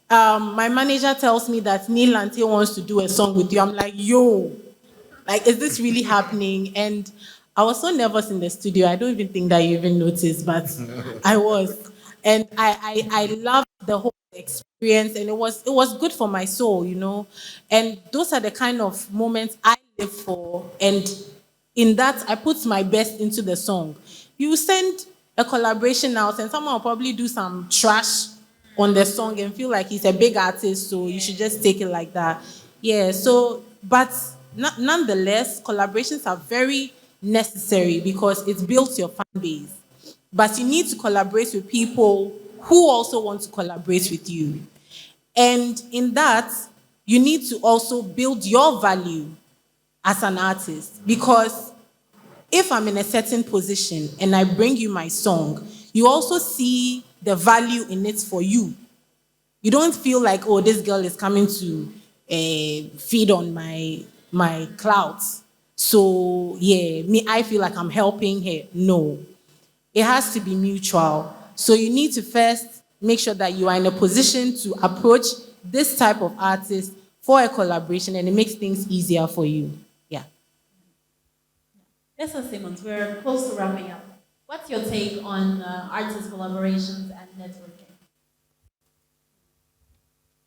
[SPEAKER 8] my manager tells me that Neil Lante wants to do a song with you. I'm like, yo, like, is this really happening? And I was so nervous in the studio. I don't even think that you even noticed, but I was. And I loved the whole experience, and it was good for my soul, you know. And those are the kind of moments I live for. And in that, I put my best into the song. You send a collaboration out, and someone will probably do some trash on the song and feel like he's a big artist, so you should just take it like that. Yeah, so, but nonetheless, collaborations are very necessary because it builds your fan base. But you need to collaborate with people who also want to collaborate with you. And in that, you need to also build your value as an artist. Because if I'm in a certain position and I bring you my song, you also see the value in it for you. You don't feel like, oh, this girl is coming to feed on my clouds. So, yeah, I feel like I'm helping her. No. It has to be mutual. So you need to first make sure that you are in a position to approach this type of artist for a collaboration, and it makes things easier for you. Yeah.
[SPEAKER 10] Yes, Simmons, we're close to wrapping up. What's your take on artist collaborations and networking?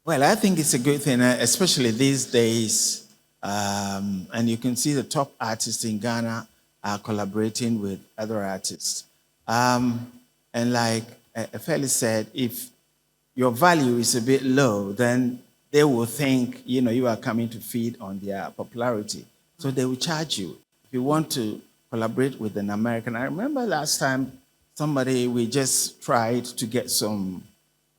[SPEAKER 7] Well, I think it's a good thing, especially these days. And you can see the top artists in Ghana are collaborating with other artists. And like Felix said, if your value is a bit low, then they will think, you are coming to feed on their popularity. So they will charge you. If you want to collaborate with an American, I remember last time we just tried to get some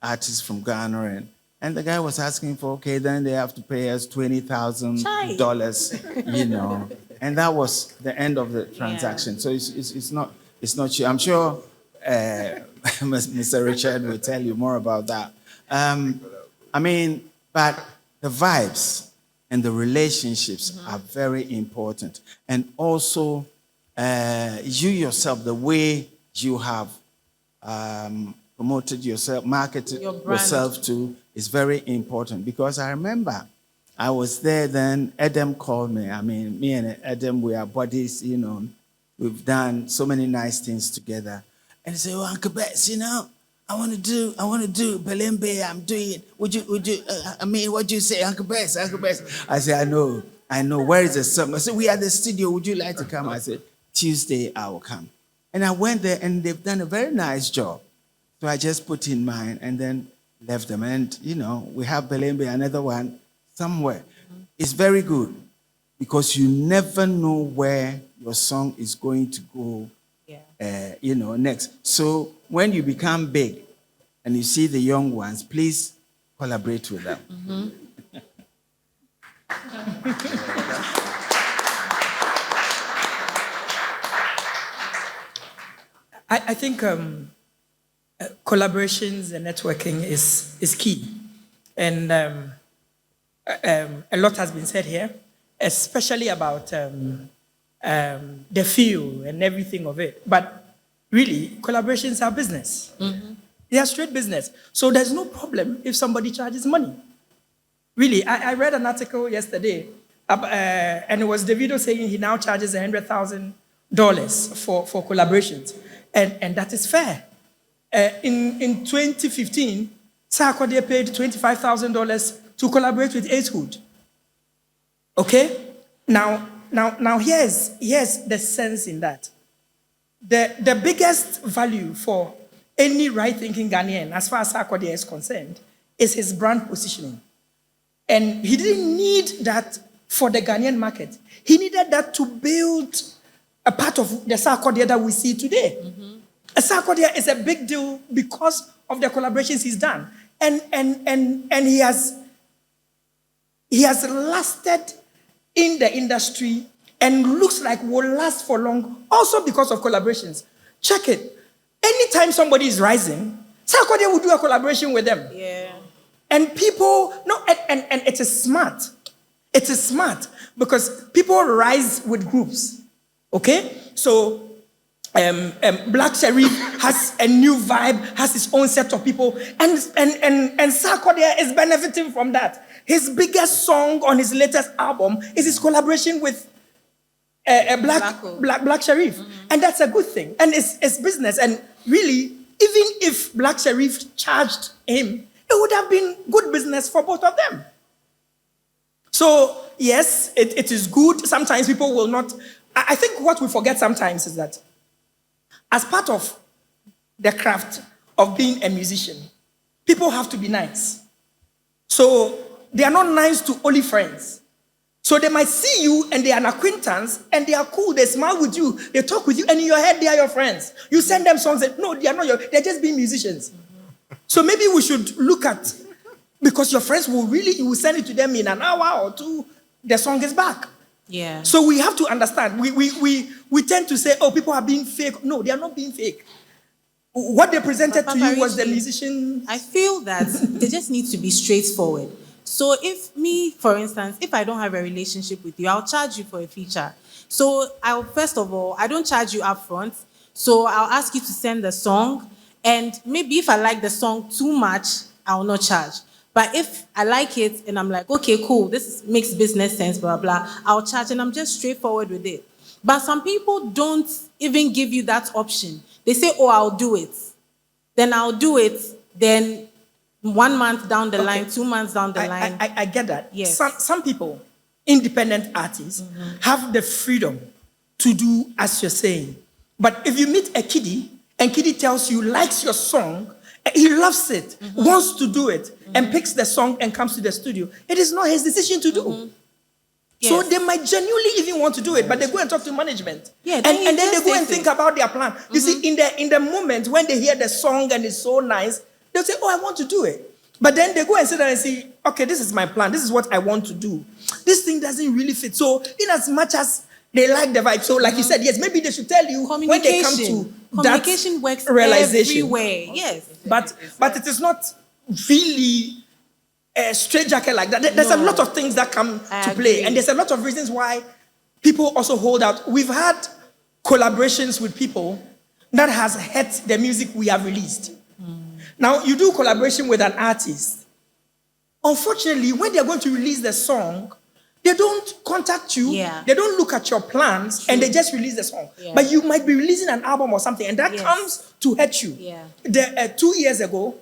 [SPEAKER 7] artists from Ghana, and the guy was asking for, okay, then they have to pay us $20,000, And that was the end of the transaction. So it's not you. I'm sure Mr. Richard will tell you more about that. But the vibes and the relationships are very important. And also, you yourself, the way you have promoted yourself, marketed yourself to, is very important. Because I remember I was there then, Adam called me. Me and Adam, we are buddies, We've done so many nice things together. And he said, "Oh, Uncle Bess, I want to do Belembe. I'm doing it. What do you say, Uncle Bess? Uncle Bess?" I said, I know. Where is the song? I said, "We are at the studio. Would you like to come?" I said, "Tuesday, I will come." And I went there, and they've done a very nice job. So I just put in mine and then left them. And, we have Belembe, another one, somewhere. It's very good because you never know where your song is going to go. Next. So when you become big and you see the young ones, please collaborate with them.
[SPEAKER 5] I think collaborations and networking is key. And a lot has been said here, especially about the feel and everything of it. But really, collaborations are business. They are straight business. So there's no problem if somebody charges money. Really, I read an article yesterday, and it was Davido saying he now charges $100,000 for collaborations. And that is fair. In 2015, Sarkodie paid $25,000 to collaborate with Acewood. Okay? Now here's the sense in that. The biggest value for any right-thinking Ghanaian, as far as Sarkodie is concerned, is his brand positioning. And he didn't need that for the Ghanaian market. He needed that to build a part of the Sarkodie that we see today. A Sarkodie is a big deal because of the collaborations he's done. And he has lasted in the industry and looks like will last for long, also because of collaborations. Check it. Anytime somebody is rising, Sarkodie will do a collaboration with them.
[SPEAKER 8] Yeah.
[SPEAKER 5] And people, and it is smart. It is smart because people rise with groups. Okay? So, Black Sherif has a new vibe, has his own set of people, and Sarkodie is benefiting from that. His biggest song on his latest album is his collaboration with Black Sherif. And that's a good thing. And it's business. And really, even if Black Sherif charged him, it would have been good business for both of them. So, yes, it is good. Sometimes people will not. I think what we forget sometimes is that as part of the craft of being a musician, people have to be nice. So they are not nice to only friends. So they might see you and they are an acquaintance and they are cool, they smile with you, they talk with you, and in your head they are your friends. You send them songs that, no, they are not they're just being musicians. So maybe we should look at, because your friends will you will send it to them in an hour or two, the song is back.
[SPEAKER 8] Yeah.
[SPEAKER 5] So we have to understand. We tend to say, oh, people are being fake. No, they are not being fake. What they presented to you was the musician.
[SPEAKER 8] I feel that they just need to be straightforward. So if me, for instance, if I don't have a relationship with you, I'll charge you for a feature. So first of all, I don't charge you up front. So I'll ask you to send the song. And maybe if I like the song too much, I'll not charge. But if I like it and I'm like, okay, cool, this makes business sense, blah, blah, I'll charge, and I'm just straightforward with it. But some people don't even give you that option. They say, oh, I'll do it. Then I'll do it. Then 1 month down the line, 2 months down the line.
[SPEAKER 5] I get that.
[SPEAKER 8] Yes.
[SPEAKER 5] Some people, independent artists, have the freedom to do as you're saying. But if you meet a kiddie, and kiddie tells you, likes your song, he loves it, wants to do it, and picks the song and comes to the studio, it is not his decision to do. Yes. So they might genuinely even want to do it, but they go and talk to management. Yeah, and then they go and think about their plan. You see, in the moment when they hear the song and it's so nice, they'll say, oh, I want to do it. But then they go and sit there and say, okay, this is my plan. This is what I want to do. This thing doesn't really fit. So in as much as They like the vibe. So, like you said, yes, maybe they should tell you when they come to
[SPEAKER 8] communication works
[SPEAKER 5] realization.
[SPEAKER 8] everywhere. Yes,
[SPEAKER 5] but it is not really a straight jacket like that. There's a lot of things that come to play, and there's a lot of reasons why people also hold out. We've had collaborations with people that has hurt the music we have released. Now, you do collaboration with an artist. Unfortunately, when they're going to release the song, they don't contact you, they don't look at your plans, and they just release the song. But you might be releasing an album or something, and that comes to hurt you. 2 years ago,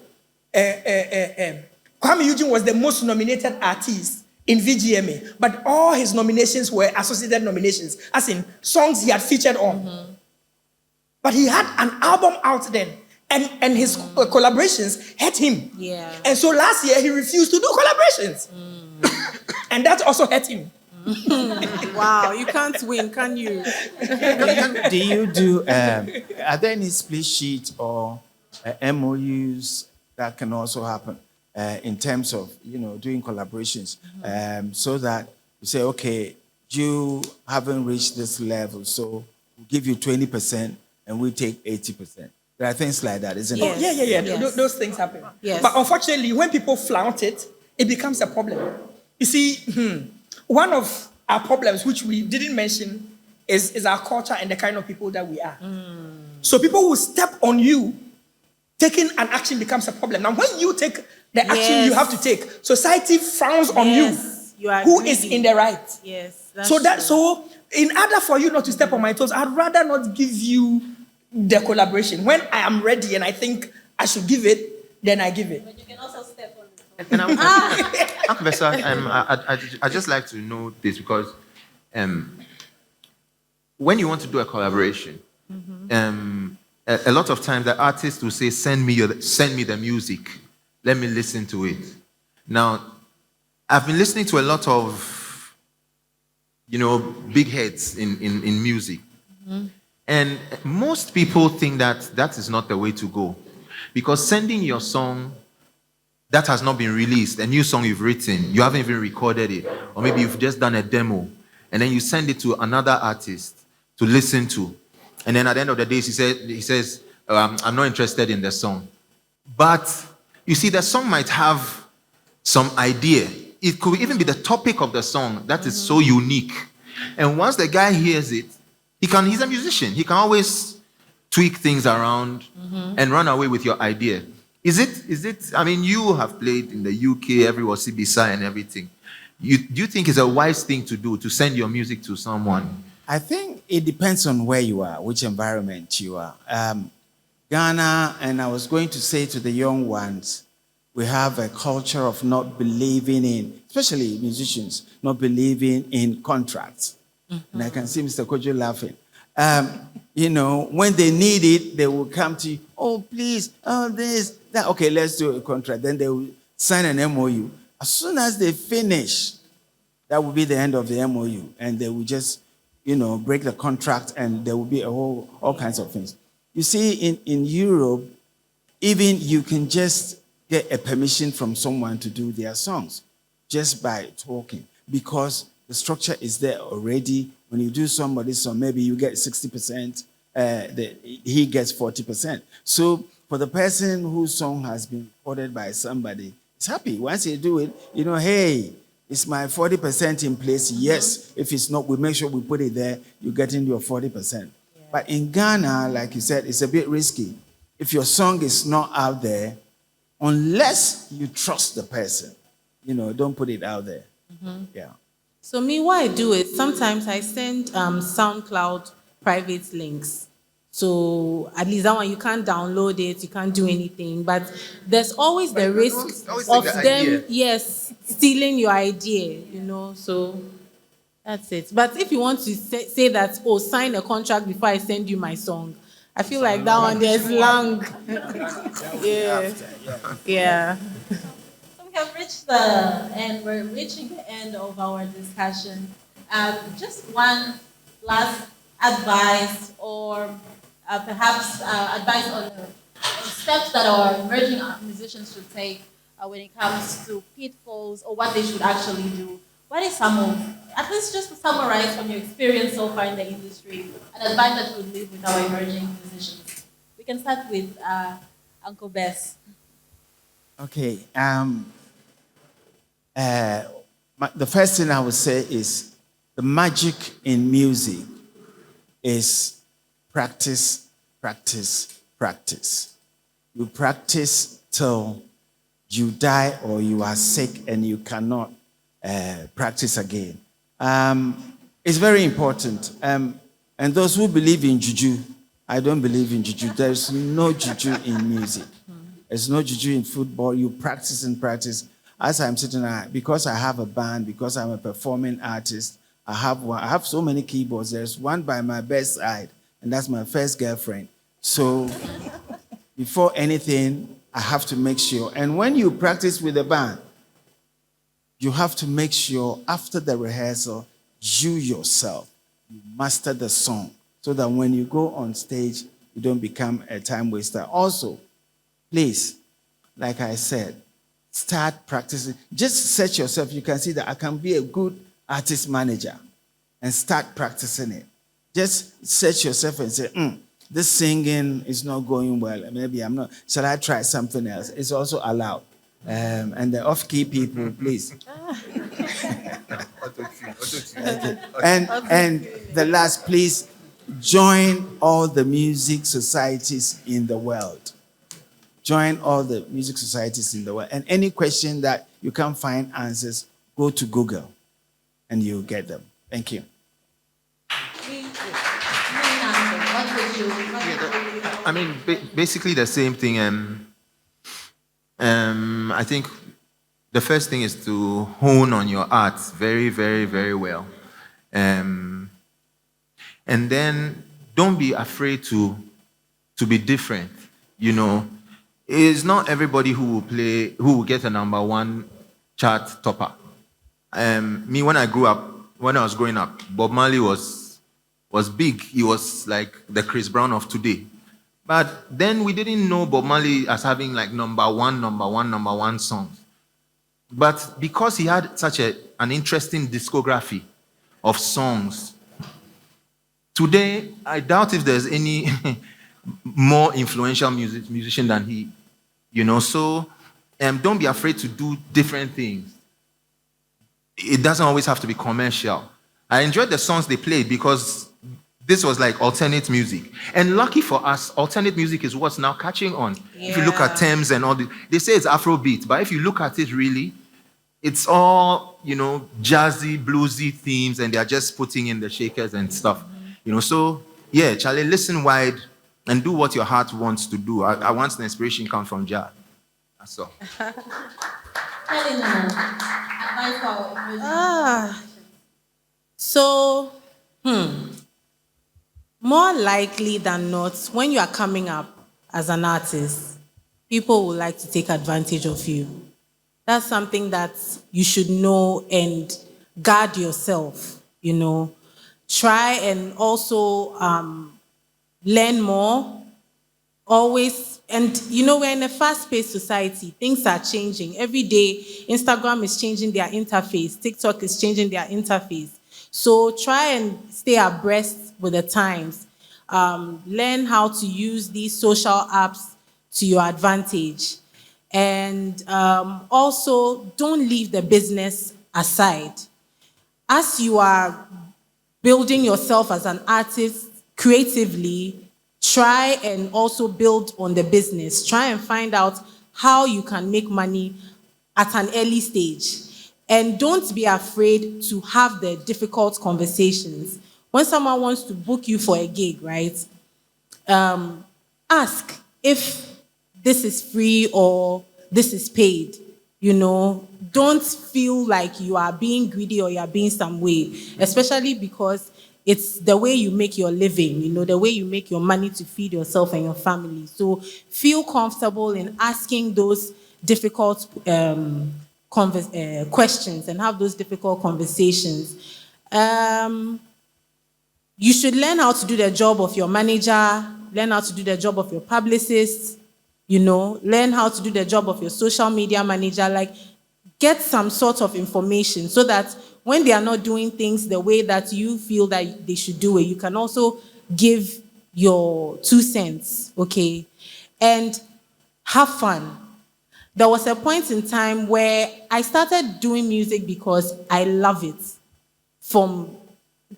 [SPEAKER 5] Kwame Eugene was the most nominated artist in VGMA, but all his nominations were associated nominations, as in songs he had featured on. But he had an album out then, and his collaborations hurt him. And so last year, he refused to do collaborations. And that also hurt him.
[SPEAKER 8] Wow, you can't win, can you?
[SPEAKER 7] Do you do, are there any split sheets or MOUs that can also happen in terms of, doing collaborations, so that you say, okay, you haven't reached this level, so we'll give you 20% and we take 80%. There are things like that, isn't it?
[SPEAKER 5] Yeah. Those things happen. But unfortunately, when people flaunt it, it becomes a problem. You see, one of our problems, which we didn't mention, is our culture and the kind of people that we are. So people will step on you. Taking an action becomes a problem. Now, when you take the action you have to take, society frowns on you. Who is in the right?
[SPEAKER 8] Yes.
[SPEAKER 5] So in order for you not to step on my toes, I'd rather not give you the collaboration. When I am ready and I think I should give it, then I give it.
[SPEAKER 10] But you can also step on it.
[SPEAKER 9] And Uncle Bessa, I just like to know this because when you want to do a collaboration, a lot of times the artist will say, send me the music. Let me listen to it. Now, I've been listening to a lot of, big heads in music. And most people think that is not the way to go. Because sending your song that has not been released, a new song you've written, you haven't even recorded it, or maybe you've just done a demo, and then you send it to another artist to listen to. And then at the end of the day, he says, I'm not interested in the song. But you see, the song might have some idea. It could even be the topic of the song that is so unique. And once the guy hears it, he's a musician. He can always tweak things around and run away with your idea. Is it, I mean, you have played in the UK, everywhere, CBSI and everything. Do you think it's a wise thing to do, to send your music to someone?
[SPEAKER 7] I think it depends on where you are, which environment you are. Ghana, and I was going to say to the young ones, we have a culture of not believing in, especially musicians, not believing in contracts. And I can see Mr. Kojo laughing. When they need it, they will come to you, oh, please, oh, this, that. Okay, let's do a contract. Then they will sign an MOU. As soon as they finish, that will be the end of the MOU. And they will just, break the contract, and there will be all kinds of things. You see, in Europe, even you can just get a permission from someone to do their songs just by talking, because the structure is there already. When you do somebody's song, maybe you get 60%, he gets 40%. So for the person whose song has been recorded by somebody, it's happy. Once you do it, hey, is my 40% in place? Yes. If it's not, we make sure we put it there. You get into your 40%. Yeah. But in Ghana, like you said, it's a bit risky. If your song is not out there, unless you trust the person, don't put it out there. Yeah.
[SPEAKER 8] So me, what I do is sometimes I send SoundCloud private links. So at least that one, you can't download it, you can't do anything. But there's always the risk of them, stealing your idea, So that's it. But if you want to say that, sign a contract before I send you my song, I feel like that one there's long. Yeah.
[SPEAKER 10] So we have reached the end. We're reaching the end of our discussion. Just one last advice, or perhaps advice on steps that our emerging musicians should take when it comes to pitfalls, or what they should actually do. What is some of at least just to summarize from your experience so far in the industry, an advice that you would leave with our emerging musicians. We can start with Uncle Bess.
[SPEAKER 7] Okay. The first thing I would say is the magic in music is practice, practice, practice. You practice till you die or you are sick and you cannot practice again. It's very important. And those who believe in juju, I don't believe in juju. There's no juju in music. There's no juju in football. You practice and practice. As I'm sitting here, because I have a band, because I'm a performing artist, I have so many keyboards. There's one by my bedside, and that's my first girlfriend. So before anything, I have to make sure. And when you practice with a band, you have to make sure after the rehearsal, you yourself, you master the song so that when you go on stage, you don't become a time waster. Also, please, like I said, start practicing. Just set yourself. You can see that I can be a good artist manager and start practicing it. Just set yourself and say, this singing is not going well. Maybe I'm not. Shall I try something else? It's also allowed. And the off-key people, please. Okay. And the last, please join all the music societies in the world. Join all the music societies in the world. And any question that you can't find answers, go to Google and you'll get them. Thank you.
[SPEAKER 9] I mean, basically the same thing. I think the first thing is to hone on your art very, very, very well. And then don't be afraid to be different. You know, it's not everybody who will get a #1 chart topper. Me, when I was growing up, Bob Marley was big. He was like the Chris Brown of today. But then we didn't know Bob Marley as having like #1 songs. But because he had such an interesting discography of songs, today I doubt if there's any more influential musician than he. You know, so don't be afraid to do different things. It doesn't always have to be commercial. I enjoyed the songs they played because this was like alternate music. And lucky for us, alternate music is what's now catching on. Yeah. If you look at Thames and all they say it's Afrobeat, but if you look at it really, it's all, you know, jazzy, bluesy themes, and they're just putting in the shakers and stuff. You know, so yeah, Charlie, listen wide and do what your heart wants to do. I want the inspiration come from Jah. That's all.
[SPEAKER 8] So, more likely than not, when you are coming up as an artist, people will like to take advantage of you. That's something that you should know and guard yourself, you know. Try and also learn more, always. And, you know, we're in a fast-paced society. Things are changing. Every day, Instagram is changing their interface. TikTok is changing their interface. So try and stay abreast with the times. Learn how to use these social apps to your advantage. And also, don't leave the business aside. As you are building yourself as an artist creatively, try and also build on the business. Try and find out how you can make money at an early stage. And don't be afraid to have the difficult conversations. When someone wants to book you for a gig, right? Ask if this is free or this is paid. You know, don't feel like you are being greedy or you are being some way, especially because it's the way you make your living, you know, the way you make your money to feed yourself and your family. So feel comfortable in asking those difficult questions and have those difficult conversations. You should learn how to do the job of your manager, learn how to do the job of your publicist, you know, learn how to do the job of your social media manager. Like, get some sort of information so that when they are not doing things the way that you feel that they should do it, you can also give your 2 cents, okay? And have fun. There was a point in time where I started doing music because I love it from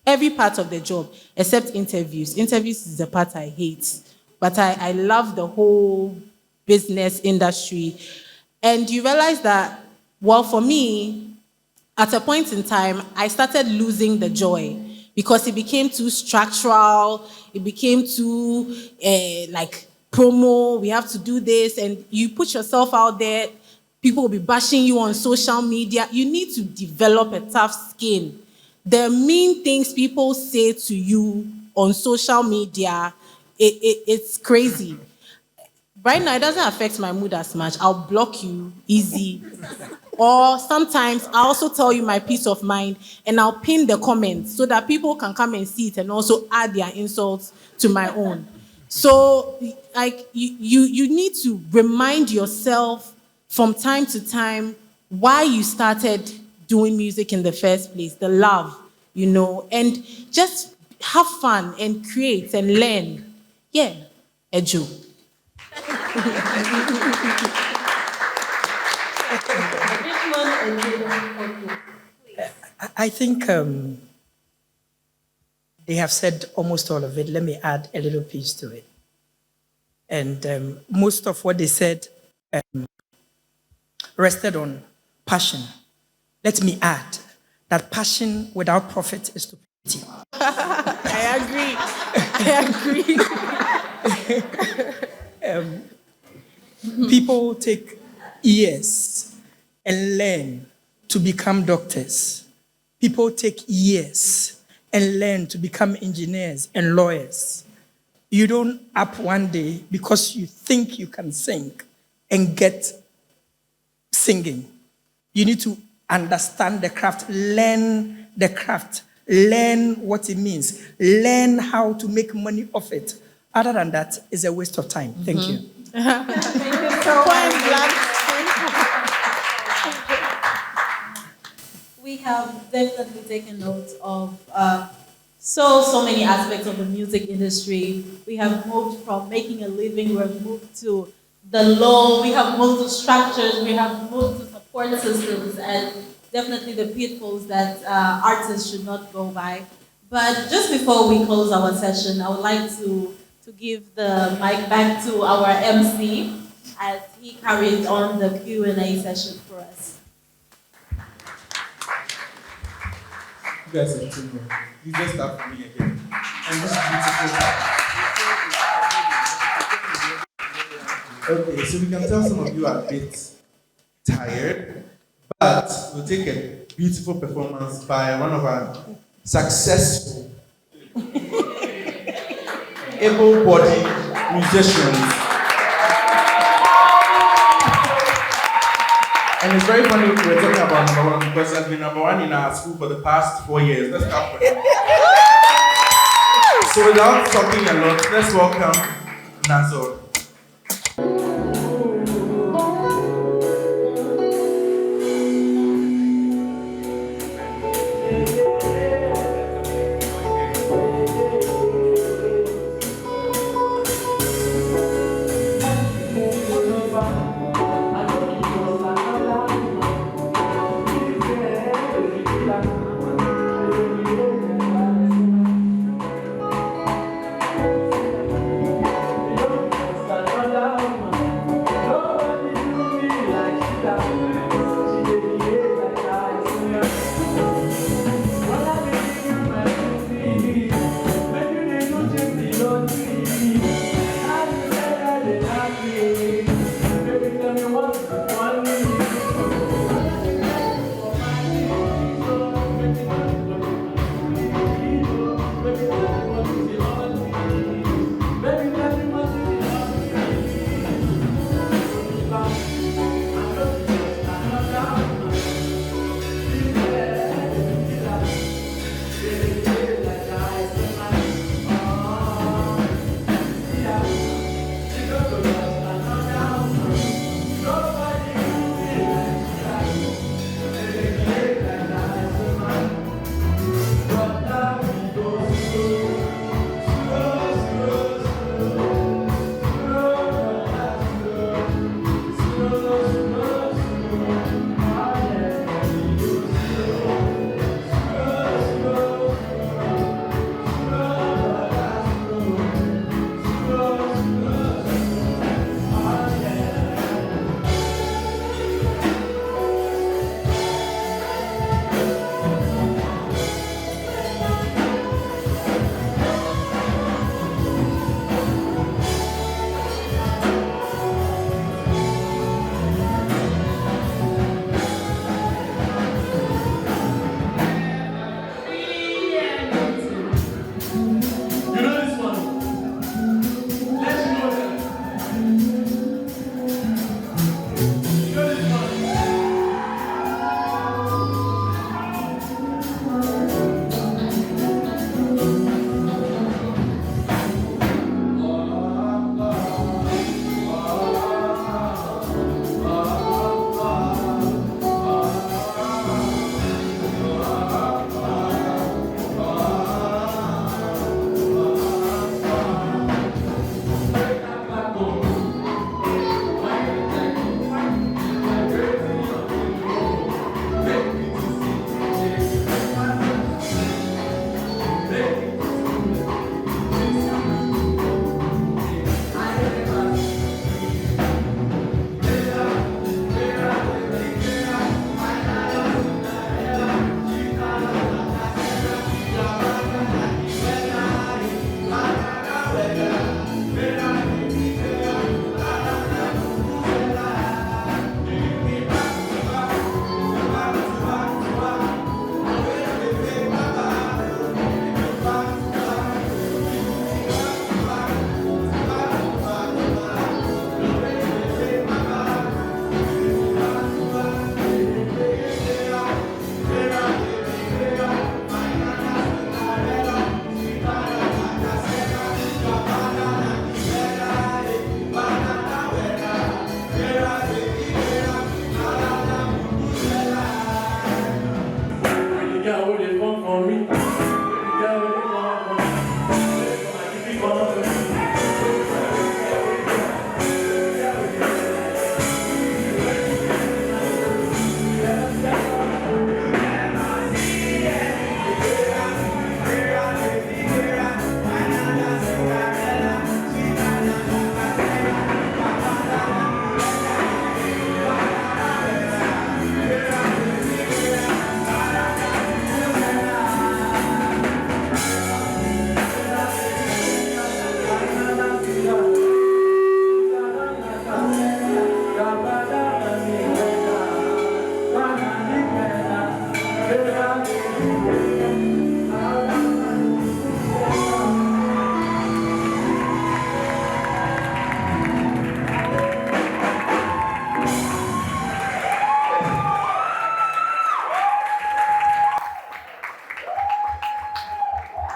[SPEAKER 8] every part of the job, except interviews. Interviews is the part I hate. But I love the whole business industry. And you realize that, well, for me, at a point in time, I started losing the joy because it became too structural. It became too like promo. We have to do this, and you put yourself out there. People will be bashing you on social media. You need to develop a tough skin. The mean things people say to you on social media, it's crazy. Right now, it doesn't affect my mood as much. I'll block you easy. Or sometimes I also tell you my peace of mind and I'll pin the comments so that people can come and see it and also add their insults to my own. So, like, you need to remind yourself from time to time why you started doing music in the first place, the love, and just have fun and create and learn. Yeah, Eju.
[SPEAKER 5] I think they have said almost all of it. Let me add a little piece to it. And most of what they said rested on passion. Let me add that passion without profit is stupidity.
[SPEAKER 8] I agree.
[SPEAKER 5] People take years and learn to become doctors. People take years and learn to become engineers and lawyers. You don't up one day because you think you can sing and get singing. You need to understand the craft, learn the craft, learn what it means, learn how to make money off it. Other than that, it's a waste of time. Thank you.
[SPEAKER 8] Thank you so much.
[SPEAKER 10] We have definitely taken note of so many aspects of the music industry. We have moved from making a living, we have moved to the law, we have moved to structures, we have moved to support systems, and definitely the pitfalls that artists should not go by. But just before we close our session, I would like to give the mic back to our MC as he carries on the Q&A session for us.
[SPEAKER 2] You guys are too much. You just start for me again. And this is beautiful. Okay, so we can tell some of you are a bit tired, but we'll take a beautiful performance by one of our successful, able-bodied musicians. And it's very funny we're talking about number one because I've been number one in our school for the past 4 years. Let's clap for him. So without talking a lot, let's welcome Nazor.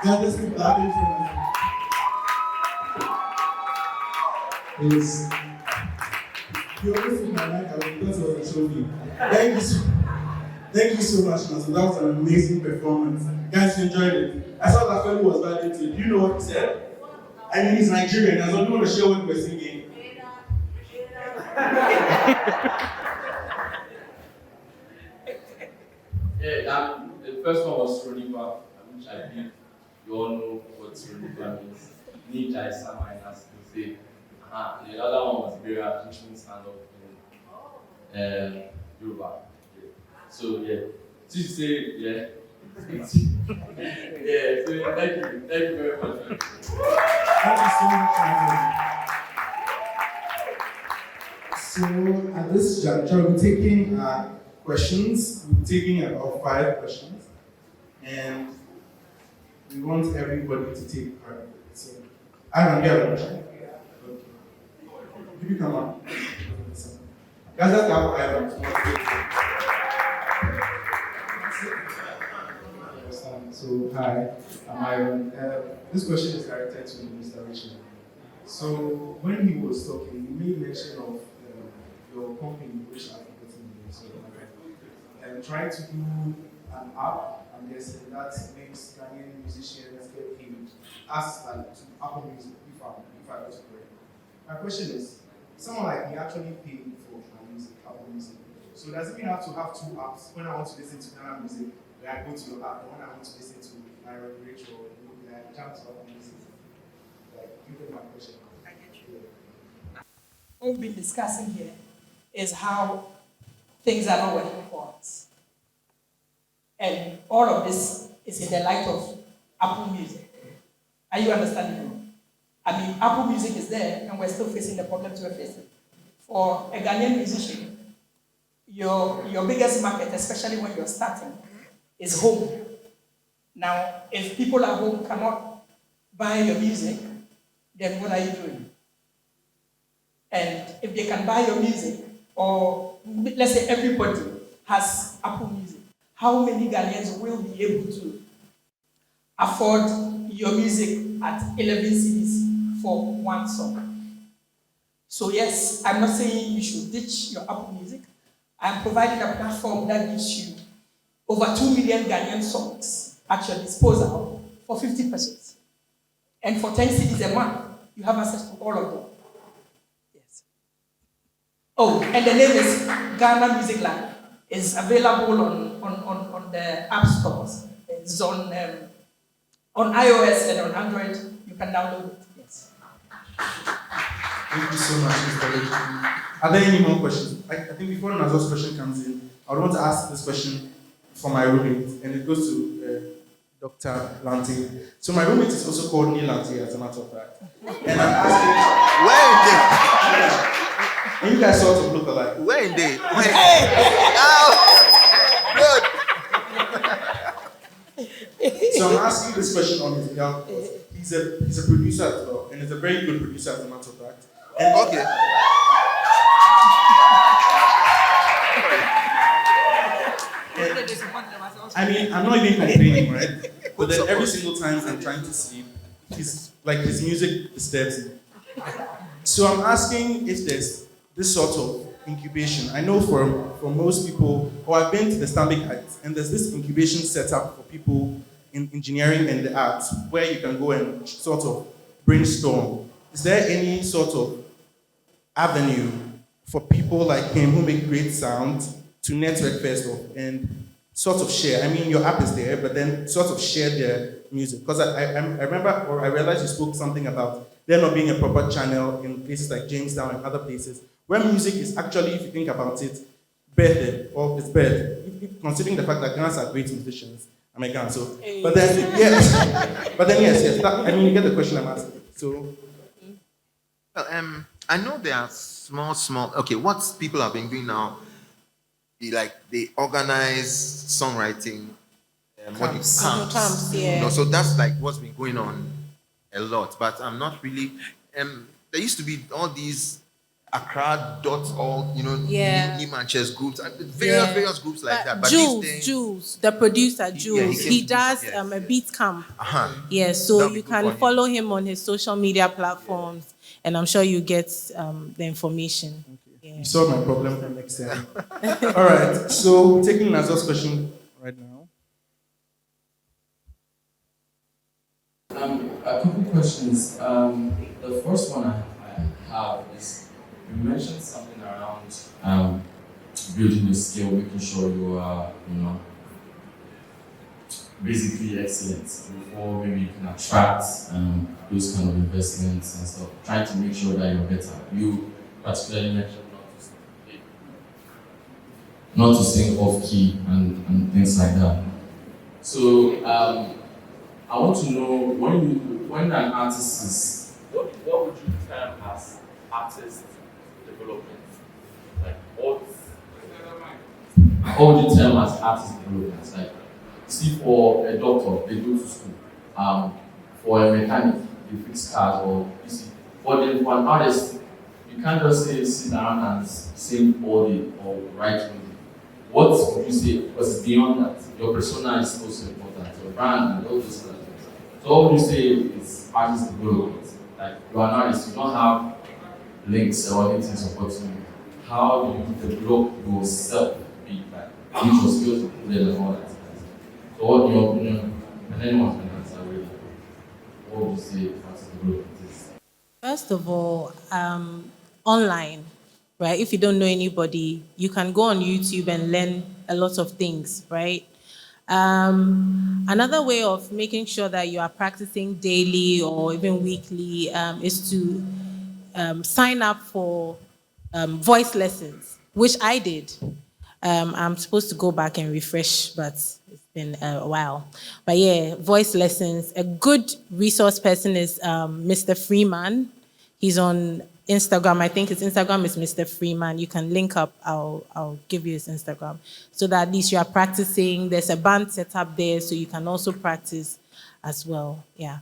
[SPEAKER 2] God, let's keep clapping for them. It's, you always think my mic out because it was a trophy. Thank you so much, Naso. That was an amazing performance. Guys, you enjoyed it. I saw that fellow was validated. Do you know what he said? I mean, he's Nigerian. I don't want to share what we're singing.
[SPEAKER 11] Yeah, the first one was Roniba, which I believe you all know what Roniba means. Ninja is Sama in as to say. And the other one was Bera, which means stand up in Yoruba. Yeah. So, yeah. To say, yeah. Yeah, so thank you very much.
[SPEAKER 2] Thank you so much, Anthony. So, at this juncture, we're taking questions. We're taking about 5 questions. And we want everybody to take part. So, I don't get a question. Okay. If you come on. Guys, that's how I am. So, hi, I'm Iron. This question is directed to Mr. Richard. So, when he was talking, he made mention of your company, which I've forgotten the name, so and trying to do an app, I'm guessing that makes Ghanaian musicians get paid as like to Apple Music, if I was correct. My question is, someone like me actually paid for my music, Apple Music. So does it mean I have to have 2 apps? When I want to listen to Ghana music, I go to your app, and when I want to listen to my Rich or I jump to Apple Music? Like, you get my question. I get you.
[SPEAKER 5] What we've been discussing here is how things are not working for us. And all of this is in the light of Apple Music. Are you understanding? I mean, Apple Music is there, and we're still facing the problems we're facing. For a Ghanaian musician, your biggest market, especially when you're starting, is home. Now, if people at home cannot buy your music, then what are you doing? And if they can buy your music, or let's say everybody has Apple Music, how many Ghanaians will be able to afford your music at 11 cedis for 1 song? So yes, I'm not saying you should ditch your Apple Music. I'm providing a platform that gives you over 2 million Ghanaian songs at your disposal for 50%. And for 10 cedis a month, you have access to all of them. Yes. Oh, and the name is Ghana Music Land. It's available on the app stores. It's on iOS and on Android. You can download it. Yes.
[SPEAKER 2] Thank you so much, Mr. Lee. Are there any more questions? I think before Nazo's question comes in, I would want to ask this question for my roommate, and it goes to Dr. Lanti. So my roommate is also called Neil Lanti, as a matter of fact. And I'm asking,
[SPEAKER 9] Where is it?
[SPEAKER 2] and you guys sort of look alike.
[SPEAKER 9] Where is it? Oh, good.
[SPEAKER 2] So I'm asking this question on his behalf because he's a producer as well, and he's a very good producer, as a matter of fact. And
[SPEAKER 9] Okay.
[SPEAKER 2] I mean, I'm not even complaining, right? But then every single time I'm trying to sleep, his music disturbs me. So I'm asking if there's this sort of incubation. I know for most people, or I've been to the Stanbic Heights, and there's this incubation setup for people in engineering and the arts, where you can go and sort of brainstorm. Is there any sort of avenue for people like him who make great sound to network first off and sort of share? I mean, your app is there, but then sort of share their music. Because I remember, or I realized you spoke something about there not being a proper channel in places like Jamestown and other places, where music is actually, if you think about it, birthed, or it's birthed, considering the fact that Ghanaians are great musicians. I'm a Ghanaian, so. But then, yes. I mean, you get the question I'm asking. So.
[SPEAKER 9] Well, I know there are small. Okay, what people have been doing now, they organize songwriting.
[SPEAKER 8] Camps, yeah.
[SPEAKER 9] You know, so that's like what's been going on a lot. But I'm not really. There used to be all these Accra.org,
[SPEAKER 8] Yeah.
[SPEAKER 9] Neiman Chess groups, and
[SPEAKER 8] Yeah.
[SPEAKER 9] various groups like that. But
[SPEAKER 8] Jules,
[SPEAKER 9] these things,
[SPEAKER 8] Jules, the producer,
[SPEAKER 9] he
[SPEAKER 8] Jules,
[SPEAKER 9] came
[SPEAKER 8] he
[SPEAKER 9] to
[SPEAKER 8] does
[SPEAKER 9] yes.
[SPEAKER 8] a beat camp.
[SPEAKER 9] Yeah,
[SPEAKER 8] so
[SPEAKER 9] that'll be
[SPEAKER 8] you
[SPEAKER 9] good for
[SPEAKER 8] can
[SPEAKER 9] him.
[SPEAKER 8] follow him on his social media platforms, and I'm sure you get the information. Yeah.
[SPEAKER 2] You solved my problem for next time. All right. So taking Nazo's question right now.
[SPEAKER 11] A couple questions. The first one I have is you mentioned something around building your skill, making sure you are, basically excellent before maybe you can attract those kind of investments and stuff. Trying to make sure that you're better. You particularly mentioned not to sing off key and things like that. So I want to know when an artist is what would you term as artist development? Like what would you term as artist development? Like see for a doctor, they go to school. For a mechanic, they fix cars or you see. For an artist, you can't just say sit down and sing all day or write music. What would you say? Because it's beyond that. Your persona is also important. Your brand and all those other things. So what would you say is artist development? Like you are an artist, you don't have links or anything supporting you. How do you develop yourself? Be like use your skills to put and all that. So what in your opinion, and anyone can answer really, what would you say artist development is?
[SPEAKER 8] First of all, online, right? If you don't know anybody, you can go on YouTube and learn a lot of things, right? Another way of making sure that you are practicing daily or even weekly is to sign up for voice lessons, which I did. I'm supposed to go back and refresh, but it's been a while. But yeah, voice lessons. A good resource person is Mr. Freeman. He's on Instagram. I think his Instagram is Mr. Freeman. You can link up. I'll give you his Instagram so that at least you are practicing. There's a band set up there, so you can also practice as well. Yeah.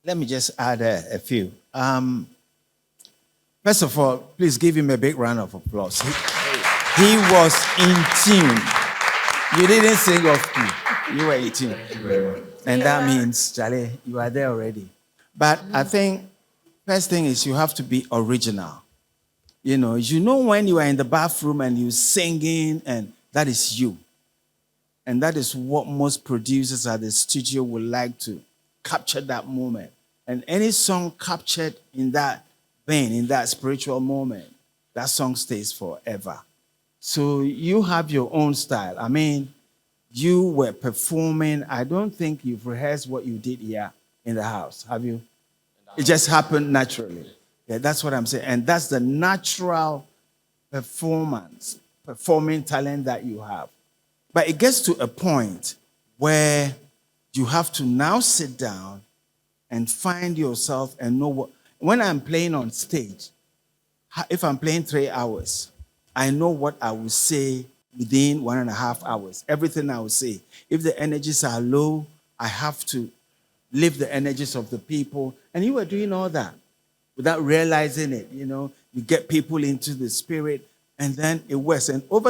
[SPEAKER 7] Let me just add a few. First of all, please give him a big round of applause. He was in tune. You didn't sing off key. You were in tune. And that means, Charlie, you are there already. But I think first thing is you have to be original. You know when you are in the bathroom and you're singing, and that is you. And that is what most producers at the studio would like to capture that moment. And any song captured in that vein, in that spiritual moment, that song stays forever. So you have your own style. I mean, you were performing. I don't think you've rehearsed what you did here in the house, have you? It just happened naturally. Yeah, that's what I'm saying. And that's the natural performing talent that you have. But it gets to a point where you have to now sit down and find yourself and know what. When I'm playing on stage, if I'm playing 3 hours, I know what I will say within 1.5 hours. Everything I will say. If the energies are low, I have to lift the energies of the people. And you were doing all that without realizing it. You get people into the spirit, and then it works. And over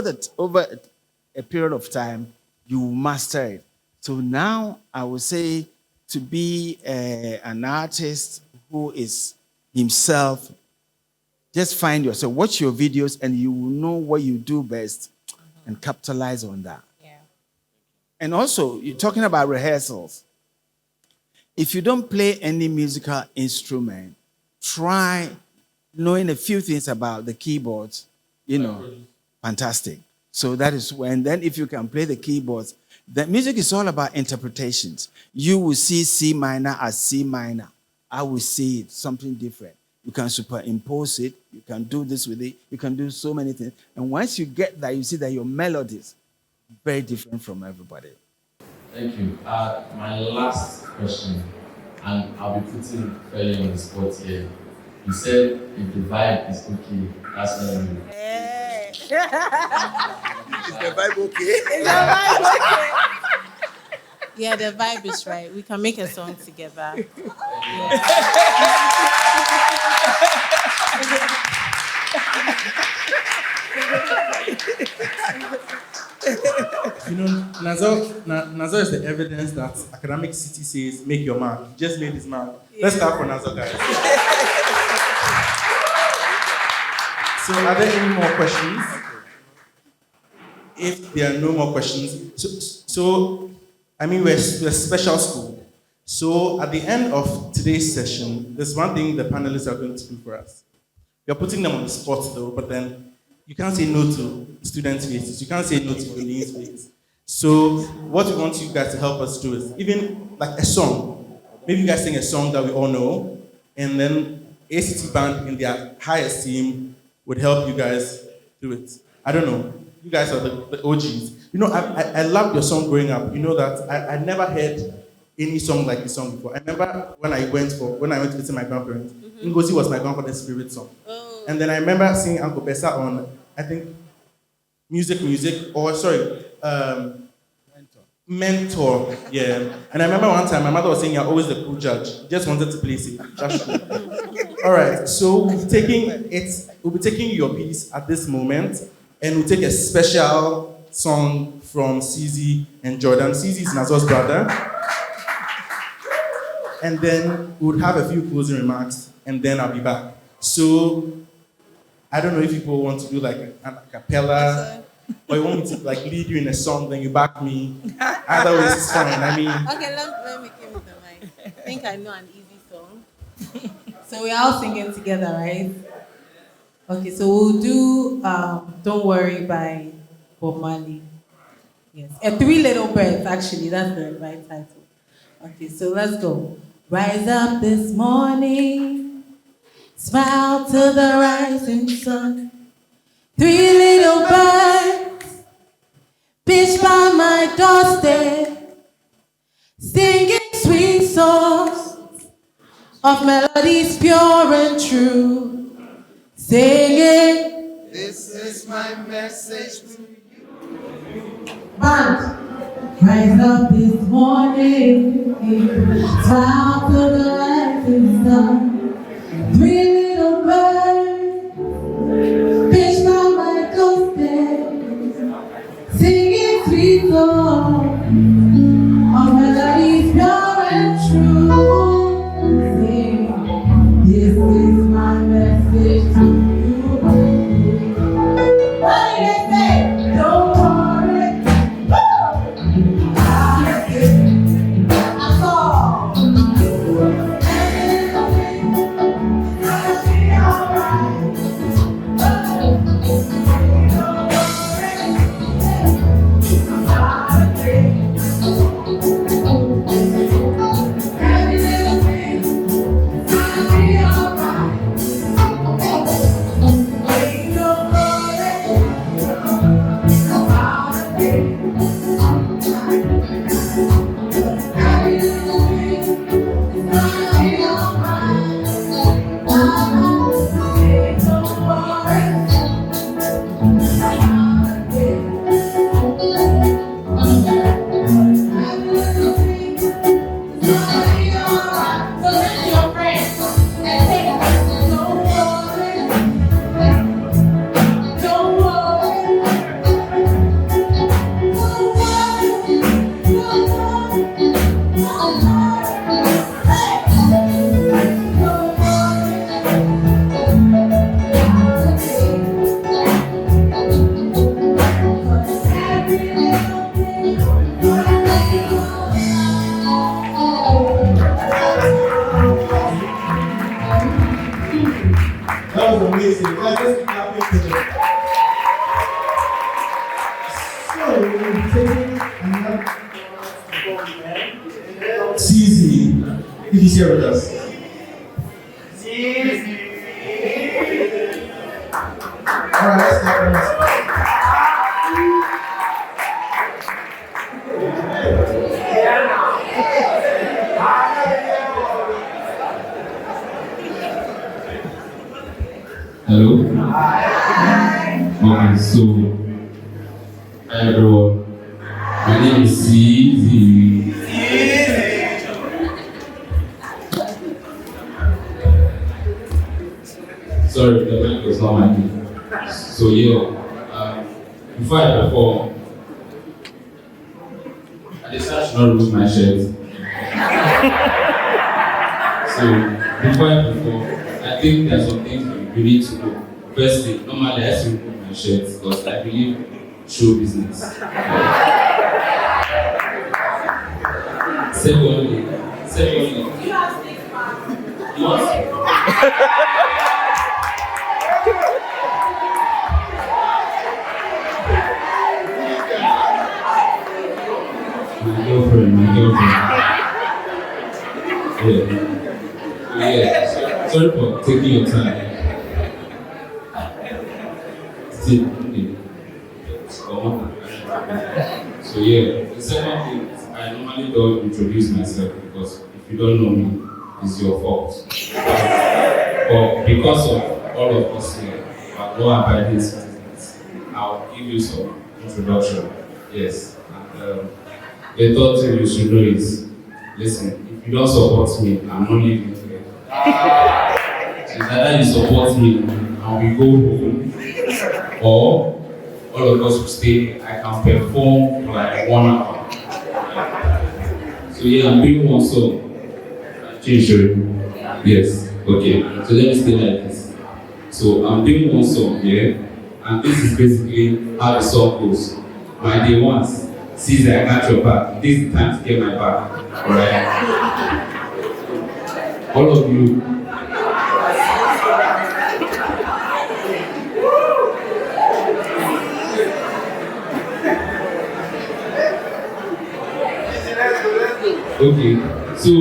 [SPEAKER 7] a period of time, you master it. So now I would say to be an artist who is himself, just find yourself, watch your videos, and you will know what you do best and capitalize on that.
[SPEAKER 8] Yeah.
[SPEAKER 7] And also, you're talking about rehearsals. If you don't play any musical instrument, try knowing a few things about the keyboards, fantastic. So that is when, then if you can play the keyboards, the music is all about interpretations. You will see C minor as C minor. I will see it, something different. You can superimpose it. You can do this with it. You can do so many things. And once you get that, you see that your melodies are very different from everybody.
[SPEAKER 11] Thank you. My last question, and I'll be putting fairly on the spot here. You said if the vibe is okay, that's what I mean.
[SPEAKER 9] Is the vibe okay?
[SPEAKER 8] Is the vibe okay? Yeah, the vibe is right. We can make a song together. Yeah.
[SPEAKER 2] You know, Nazo is the evidence that academic city says, make your mark. He just made his mark. Let's start for Nazo, guys. So, are there any more questions? If there are no more questions, I mean, we're a special school. So, at the end of today's session, there's one thing the panelists are going to do for us. You're putting them on the spot, though, but then you can't say no to students' faces. You can't say no to Yoline's face. So, what we want you guys to help us do is even like a song. Maybe you guys sing a song that we all know, and then ACity band in their high esteem would help you guys do it. I don't know. You guys are the OGs. You know, I loved your song growing up. You know that I never heard any song like this song before. I remember when I went to visit my grandparents, Ngozi was my grandfather's favorite song. Oh. And then I remember seeing Uncle Bessa on, I think, Mentor. Yeah. And I remember one time my mother was saying, you're always the cool judge. Just wanted to place it. That's true. All right. So we'll be taking your piece at this moment, and we'll take a special song from CZ and Jordan. CZ is Nazo's brother. And then we'll have a few closing remarks, and then I'll be back. So I don't know if people want to do like an a cappella, or you want me to like lead you in a song, then you back me. Either way, it's fine. I mean.
[SPEAKER 8] Okay, let me give you the mic. I think I know an easy song. So we're all singing together, right? Okay, so we'll do Don't Worry by Bob Marley. Yes. Three Little Birds, actually, that's the right title. Okay, so let's go. Rise up this morning, smile to the rising sun. Three little birds pitch by my doorstep, singing sweet songs of melodies pure and true. Singing, this is my message to you. Band. Rise up this morning, smile to the rising sun. Three little birds pitch by my doorstep, singing sweet songs of melodies pure and true. Sing, this is my message to you. What did they say? Don't worry.
[SPEAKER 2] He's here with us. All right, let's start.
[SPEAKER 11] Hello. Hi. Okay, so hi everyone. My name is CZ. So Sorry, the mic was not my thing. So yeah, before I perform, I decided to not remove my shirt. So before I perform, I think there are some things you need to know. Firstly, normally I have to remove my shirt because I believe show business. Secondly, what? My girlfriend. Yeah. Sorry for taking your time. Still, okay. So yeah, the second thing is I normally don't introduce myself because if you don't know me, it's your fault. But because of all of us here, our law-abiding citizens, I'll give you some introduction. Yes. And, the third thing you should know is, listen, if you don't support me, I'm not leaving here. It's either you support me and we go home, or all of us will stay. I can perform for like 1 hour. So yeah, I'm doing one song. Change it. Yes. Okay. So let me stay like this. So I'm doing one song here, and this is basically how the song goes. My day ones. Caesar, I got your back. This is the time to get my back. Alright? All of you. Okay, so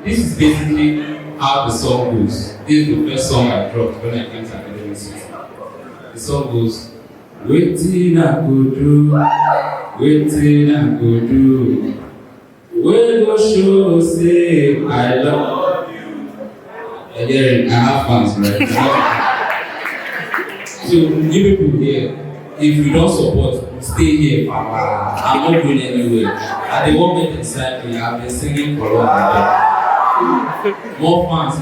[SPEAKER 11] this is basically how the song goes. This is the first song I dropped when I came to Academic City. The song goes, waiting I could do. Waiting I go do, we go show say I love you. Again, I have fans, right? So, you people here, if you don't support, stay here. I'm not going anywhere. At the moment inside me, I've been singing for long. More fans.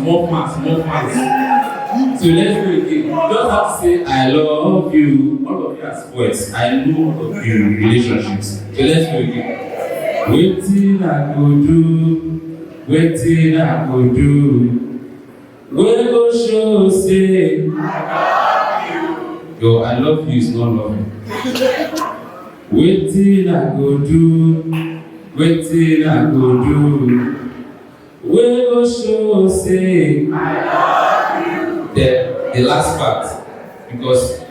[SPEAKER 11] So let's go again. You don't have to say I love you. All of you as poets. I know all of you in relationships. So let's go again. Waiting I go do. Waiting I go do. We go show say I love you. Yo, I love you is not loving. Waiting I go do. Waiting I go do. We go show say I love you. The last part, because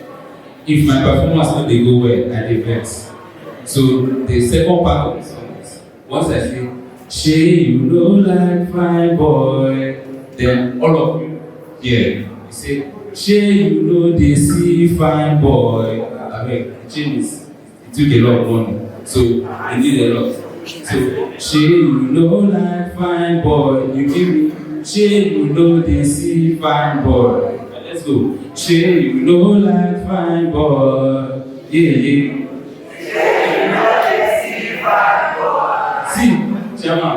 [SPEAKER 11] if my performance not they go well, I dey vex. So the second part of the song is once I say, "Shay, you know like fine boy," then all of you here you say, "Shay, you know they see fine boy." I mean, change it took a lot of money, so I need a lot. So, "Shay, you know like fine boy," you give me. "Shay, you know they see fine boy." Let's go. "Shay, you know like fine boy." Yeah. "Shay, you know they see fine boy." See, Chama,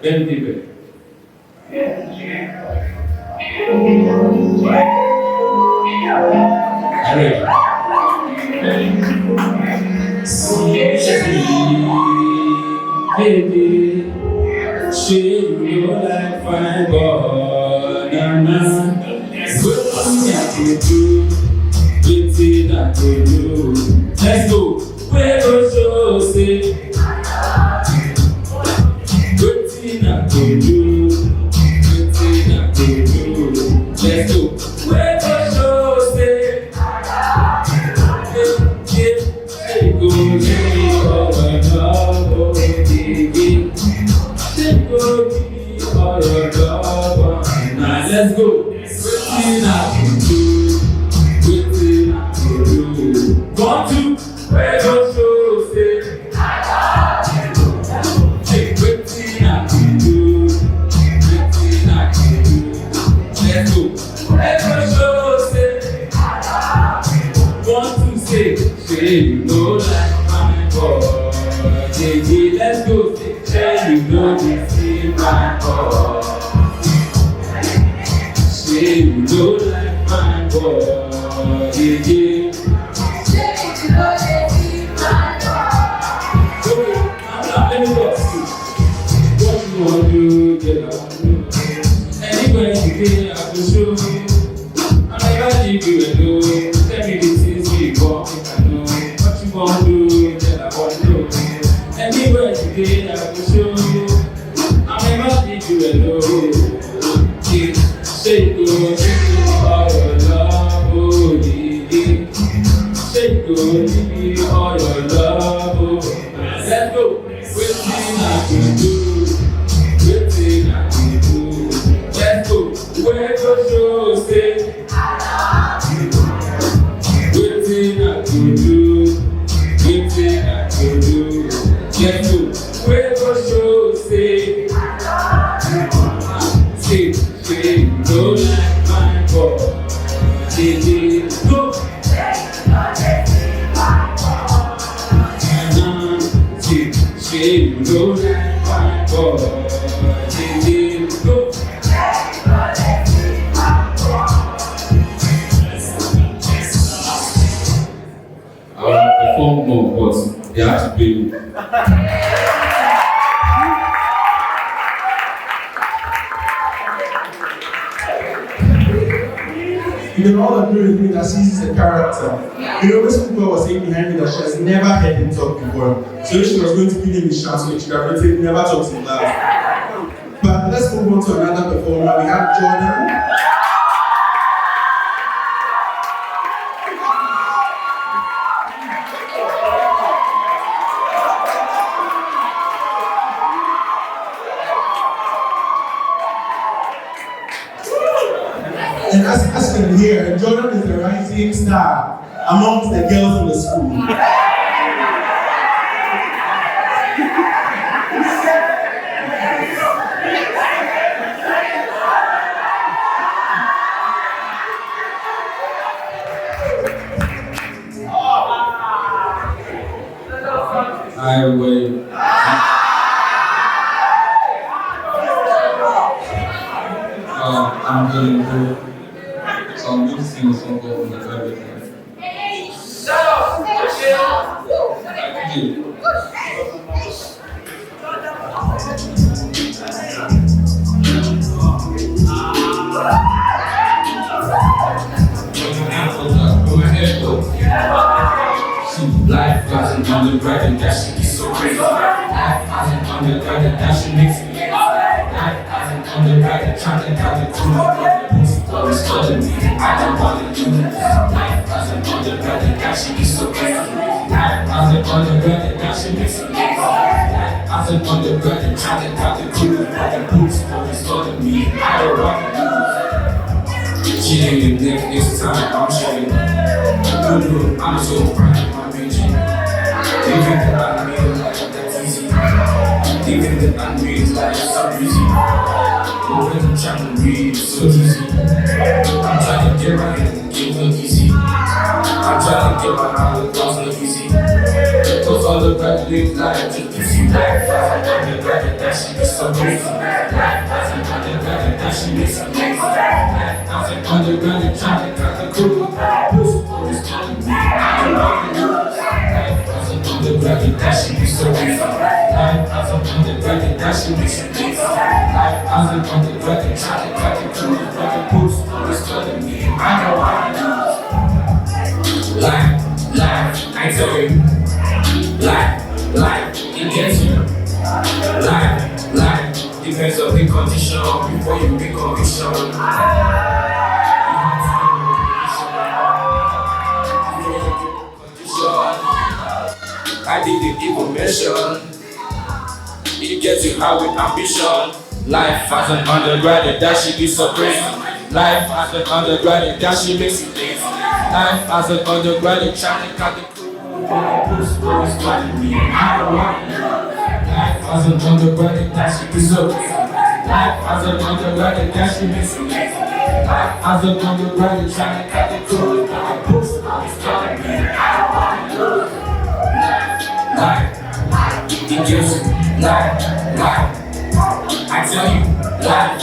[SPEAKER 11] let me take it. Baby, she you like fine boy, na. Waiting I could do, waiting I could do. Let's go. We go show say, waiting I could do, waiting I could do. Let's go. We go show say, yeah, go say all my love, oh baby. Go give me all your love. Now let's go. Waiting I can do, waiting I can do. 1, 2, where go show say I love you. Hey, waiting I can do, waiting I can do. Let's go. Where go show say I love you. 1, 2, say you know like my boy. Yeah, let's go. Say you know you see my boy. Say you know like my boy. Yeah, yeah. Let me go. What you want to do, get out. Anywhere you get, I will show you. I never leave you alone. Tell me the things we want, I know. What you want to do, get I want to know. Anywhere you get, I will show you. I never leave you alone. Yeah. Say go, give me all your love, oh yeah. Say go, give me all your love, oh. Let's go. Waiting I can do. Waiting I can do. Let's go. Where the show say. Waiting I can do. Waiting I can do. Let's go. Where the show say. Say, no like my boy. Go. Say, no like my boy. Go. I will perform more, but they have to pay me.
[SPEAKER 2] You can all agree with me that she's a character. You know, this people was saying behind me that she has never heard him talk before. So if she was going to give him a chance, so she would have never talked in life. But let's move on to another performer. We have Jordan. And as you can hear, Jordan is the rising star amongst the girls in the school.
[SPEAKER 11] I will. I'm going to. So I'm going to sing a song called The Velvet Life. Life doesn't undergrad, that shit be so crazy. Life doesn't undergrad, that shit makes me. Life doesn't undergrad, trying to cut it through the always calling me. I don't want to do this. Life doesn't undergrad, that shit be so crazy. Life doesn't undergrad, that shit makes me. Life doesn't undergrad, trying to cut it through the always calling me. I don't want to do this. She ain't in there this time, I'm chilling. I'm so proud of my region. Even that I made like that's easy. Even that I made like it's so easy. But when I'm trying to read, it's so easy. I'm trying to get right and get look easy. I'm trying to get my knowledge, it's look easy. Cause all the bad things like just easy. Life doesn't undergrad, that shit is so crazy. Life doesn't undergrad, that shit is so crazy. Life doesn't undergrad, trying to cut the cool. Always calling me. I don't want to do this. Life doesn't undergrad, that shit be so easy. Life doesn't undergrad, that shit be so easy. Life doesn't undergrad, trying to cut the cool. Always calling me. I don't want to do this. Life, I tell you. Life, it gets you. Life, depends on the condition before you make conviction. I didn't even mention. It gets you high with ambition. Life as an undergraduate, that shit be so crazy. Life as an undergraduate, that shit makes you lazy. Life as an undergraduate, trying to cut the crew. Always calling me. I don't want to. Life as an undergraduate, that shit be so crazy. Life as an undergraduate, that shit makes you lazy. Life as an undergraduate, trying to cut the crew. Always calling me. I don't want to. Life, it gives you life. I tell you, life.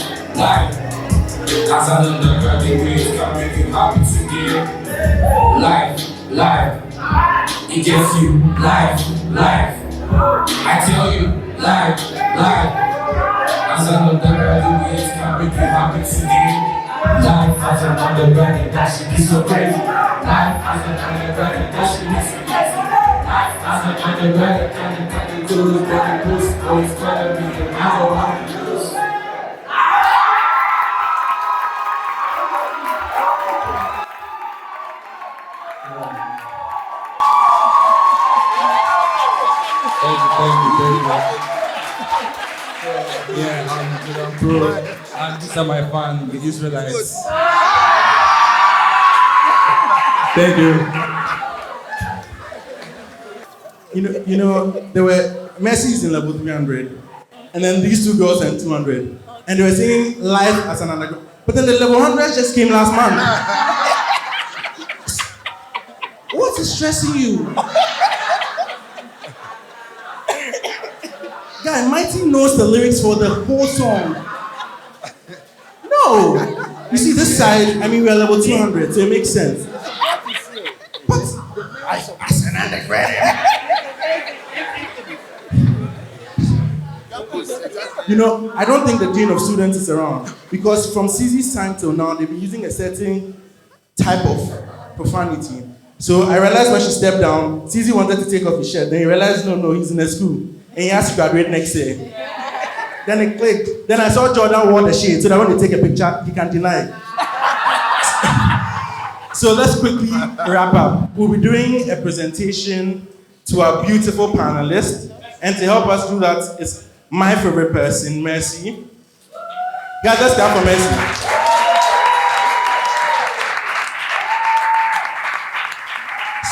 [SPEAKER 12] As another graduate, can make you happy today. Life, it gets you. Life. I tell you, life. As another graduate, can make you happy today. Life as an undergraduate, that should be so crazy. Life as an undergraduate, that should be so crazy. Life as an undergraduate, can do the broken boost. Always better be the number one lose.
[SPEAKER 11] Thank you. Yeah, bro. And these are my fans, the Israelites. Thank you.
[SPEAKER 2] You know, there were Mercy's in level 300, and then these two girls in 200, and they were singing live as an undergrad. But then the level 100 just came last month. What is stressing you? Guy, Mighty knows the lyrics for the whole song. No! You see, this side, I mean, we're level 200, so it makes sense. But, as an undergrad. You know, I don't think the dean of students is around, because from CZ's time till now, they've been using a certain type of profanity. So I realized when she stepped down, CZ wanted to take off his shirt. Then he realized, no, he's in a school. And he has to graduate next year. Then it clicked. Then I saw Jordan wore the shade, so that when they take a picture, he can deny it. So let's quickly wrap up. We'll be doing a presentation to our beautiful panelists. And to help us do that is my favorite person, Mercy. Guys, let's start for Mercy.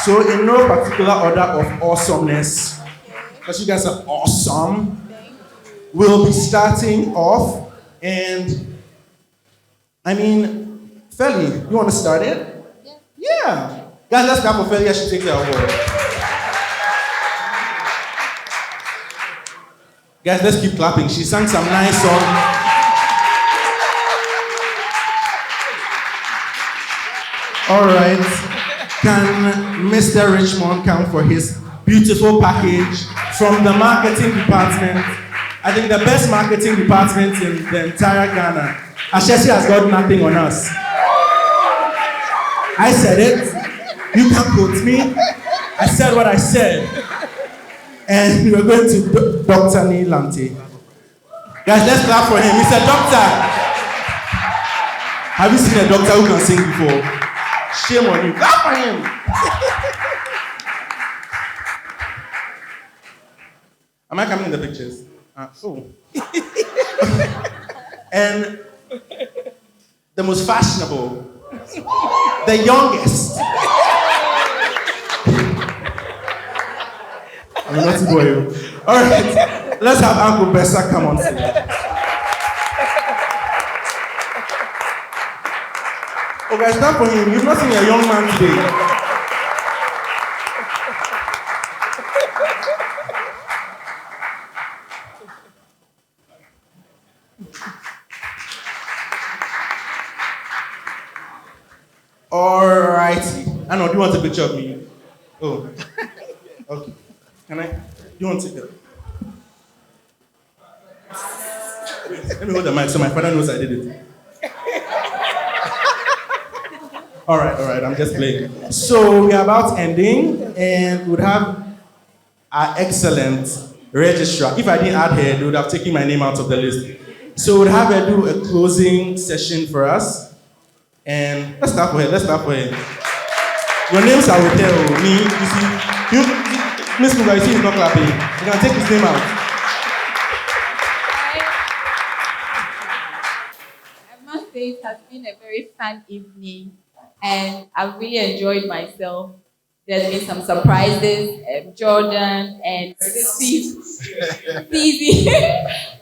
[SPEAKER 2] So in no particular order of awesomeness, because you guys are awesome, we'll be starting off, and I mean, Feli, you want to start it? Yeah. Guys, let's clap for Feli as she takes the award. Guys, let's keep clapping. She sang some nice song. All right. Can Mr. Richmond come for his beautiful package from the marketing department? I think the best marketing department in the entire Ghana. Ashesi has got nothing on us. I said it. You can't quote me. I said what I said. And we're going to Dr. Neil Lante. Guys, let's clap for him. He's a doctor. Have you seen a doctor who can sing before? Shame on you. Clap for him. Am I coming in the pictures? And the most fashionable, the youngest. I'm not boy. All right, let's have Uncle Bessa come on stage. Oh, guys, stand for him. You've not seen a young man today. Alrighty. I know, do you want a picture of me? Oh. Okay. Can I? Do you want to take it? Let me hold the mic so my father knows I did it. Alright, I'm just playing. So we are about ending, and we would have our excellent registrar. If I didn't add her, they would have taken my name out of the list. So we'd have her do a closing session for us. And let's start for her. Your names are with her. Me, you see, Miss Kuga, you see he's not clapping. You can take his name out.
[SPEAKER 13] I must say it has been a very fun evening, and I've really enjoyed myself. There's been some surprises, Jordan and Steve.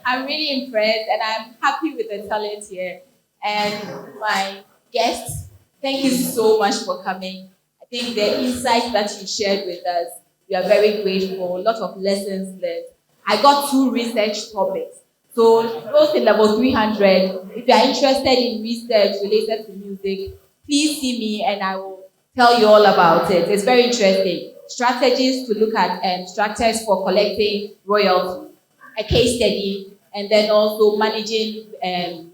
[SPEAKER 13] I'm really impressed, and I'm happy with the talent here. And my guests, thank you so much for coming. I think the insights that you shared with us, we are very grateful. A lot of lessons learned. I got 2 research topics. So those in level 300, if you are interested in research related to music, please see me and I will tell you all about it. It's very interesting. Strategies to look at structures for collecting royalties, a case study, and then also managing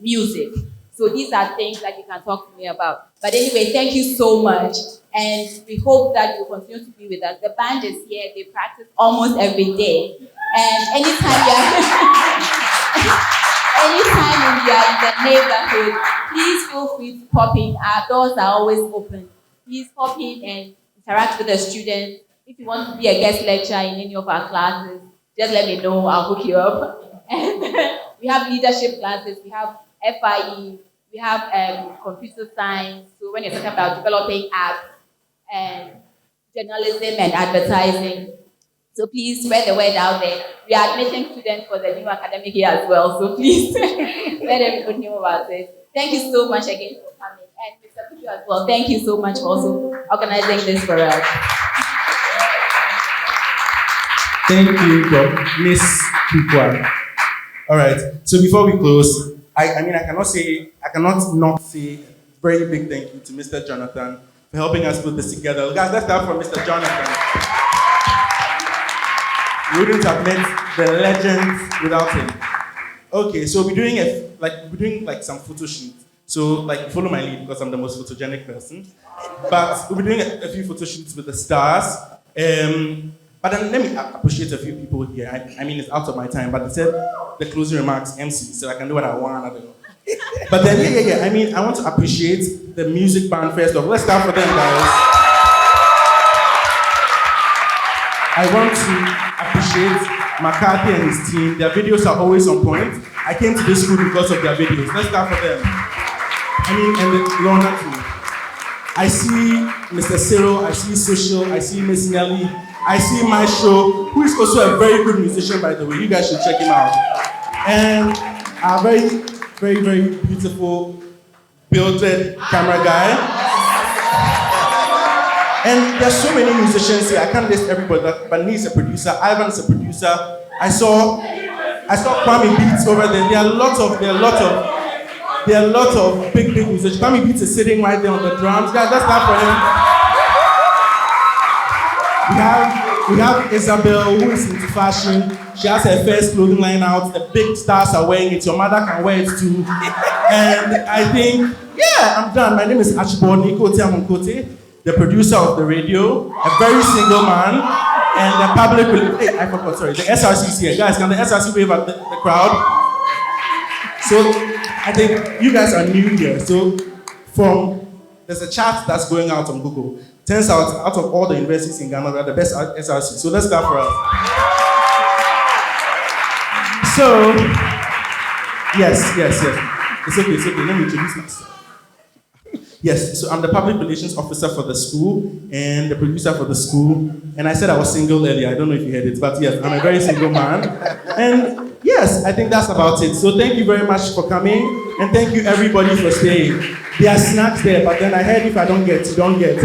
[SPEAKER 13] music. So these are things that you can talk to me about. But anyway, thank you so much. And we hope that you continue to be with us. The band is here. They practice almost every day. And anytime you are in the neighborhood, please feel free to pop in. Our doors are always open. Please pop in and interact with the students. If you want to be a guest lecturer in any of our classes, just let me know. I'll hook you up. And we have leadership classes. We have FIE. We have computer science. So when you're talking about developing apps and journalism and advertising, so please spread the word out there. We are admitting students for the new academic year as well. So please let everyone know about it. Thank you so much again for coming. And Mr. Kudu as well, thank you so much for also organizing this for us.
[SPEAKER 2] Thank you, Miss Kukwa. All right. So before we close, I cannot not say a very big thank you to Mr. Jonathan for helping us put this together. Guys, let's start from Mr. Jonathan. We wouldn't have met the legends without him. Okay, so we're doing some photo shoot. So follow my lead because I'm the most photogenic person. But we'll be doing a few photo shoots with the stars. But then let me appreciate a few people here. I mean, it's out of my time, but they said the closing remarks MC, so I can do what I want. I don't know. But then, yeah. I mean, I want to appreciate the music band first off. Let's start for them, guys. I want to appreciate McCarthy and his team. Their videos are always on point. I came to this school because of their videos. Let's start for them. I mean, and the Lorna too. I see Mr. Cyril, I see Social, I see Miss Nelly, I see Maestro, who is also a very good musician, by the way. You guys should check him out. And our very beautiful, built-in camera guy. And there's so many musicians here. I can't list everybody, but Nee's a producer, Ivan's a producer. I saw Kwame Beats over there. There are a lot of big musicians. Kwame Beats is sitting right there on the drums. Guys, let's clap for him. We have Isabel, who is into fashion. She has her first clothing line out. The big stars are wearing it. Your mother can wear it too. And I think, yeah, I'm done. My name is Archibald Nikote Amunkote, the producer of the radio, a very single man, and the public. Hey, I forgot, sorry. The SRC is here. Guys, can the SRC wave at the crowd? So I think you guys are new here. So there's a chart that's going out on Google. Turns out of all the universities in Ghana, we are the best at SRC. So let's start for us. So, yes. It's okay. Let me introduce myself. Yes, so I'm the public relations officer for the school and the producer for the school. And I said I was single earlier. I don't know if you heard it, but yes, I'm a very single man. And yes, I think that's about it. So thank you very much for coming. And thank you everybody for staying. There are snacks there, but then I heard if I don't get, you don't get.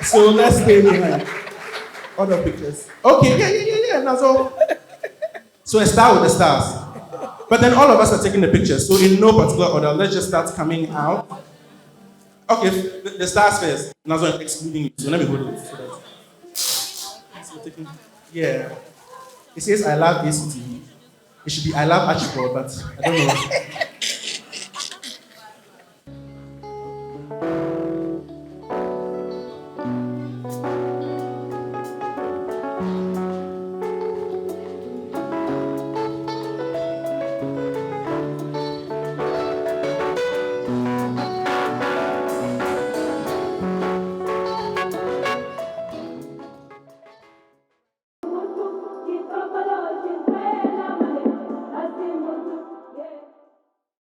[SPEAKER 2] So let's stay behind. Other pictures. Okay, yeah. Now, so I start with the stars. But then all of us are taking the pictures. So in no particular order, let's just start coming out. Okay, the stars first. Nazo excluding you. So let me hold it. Yeah. It says I love ACity. It should be I love Archibald, but I don't know.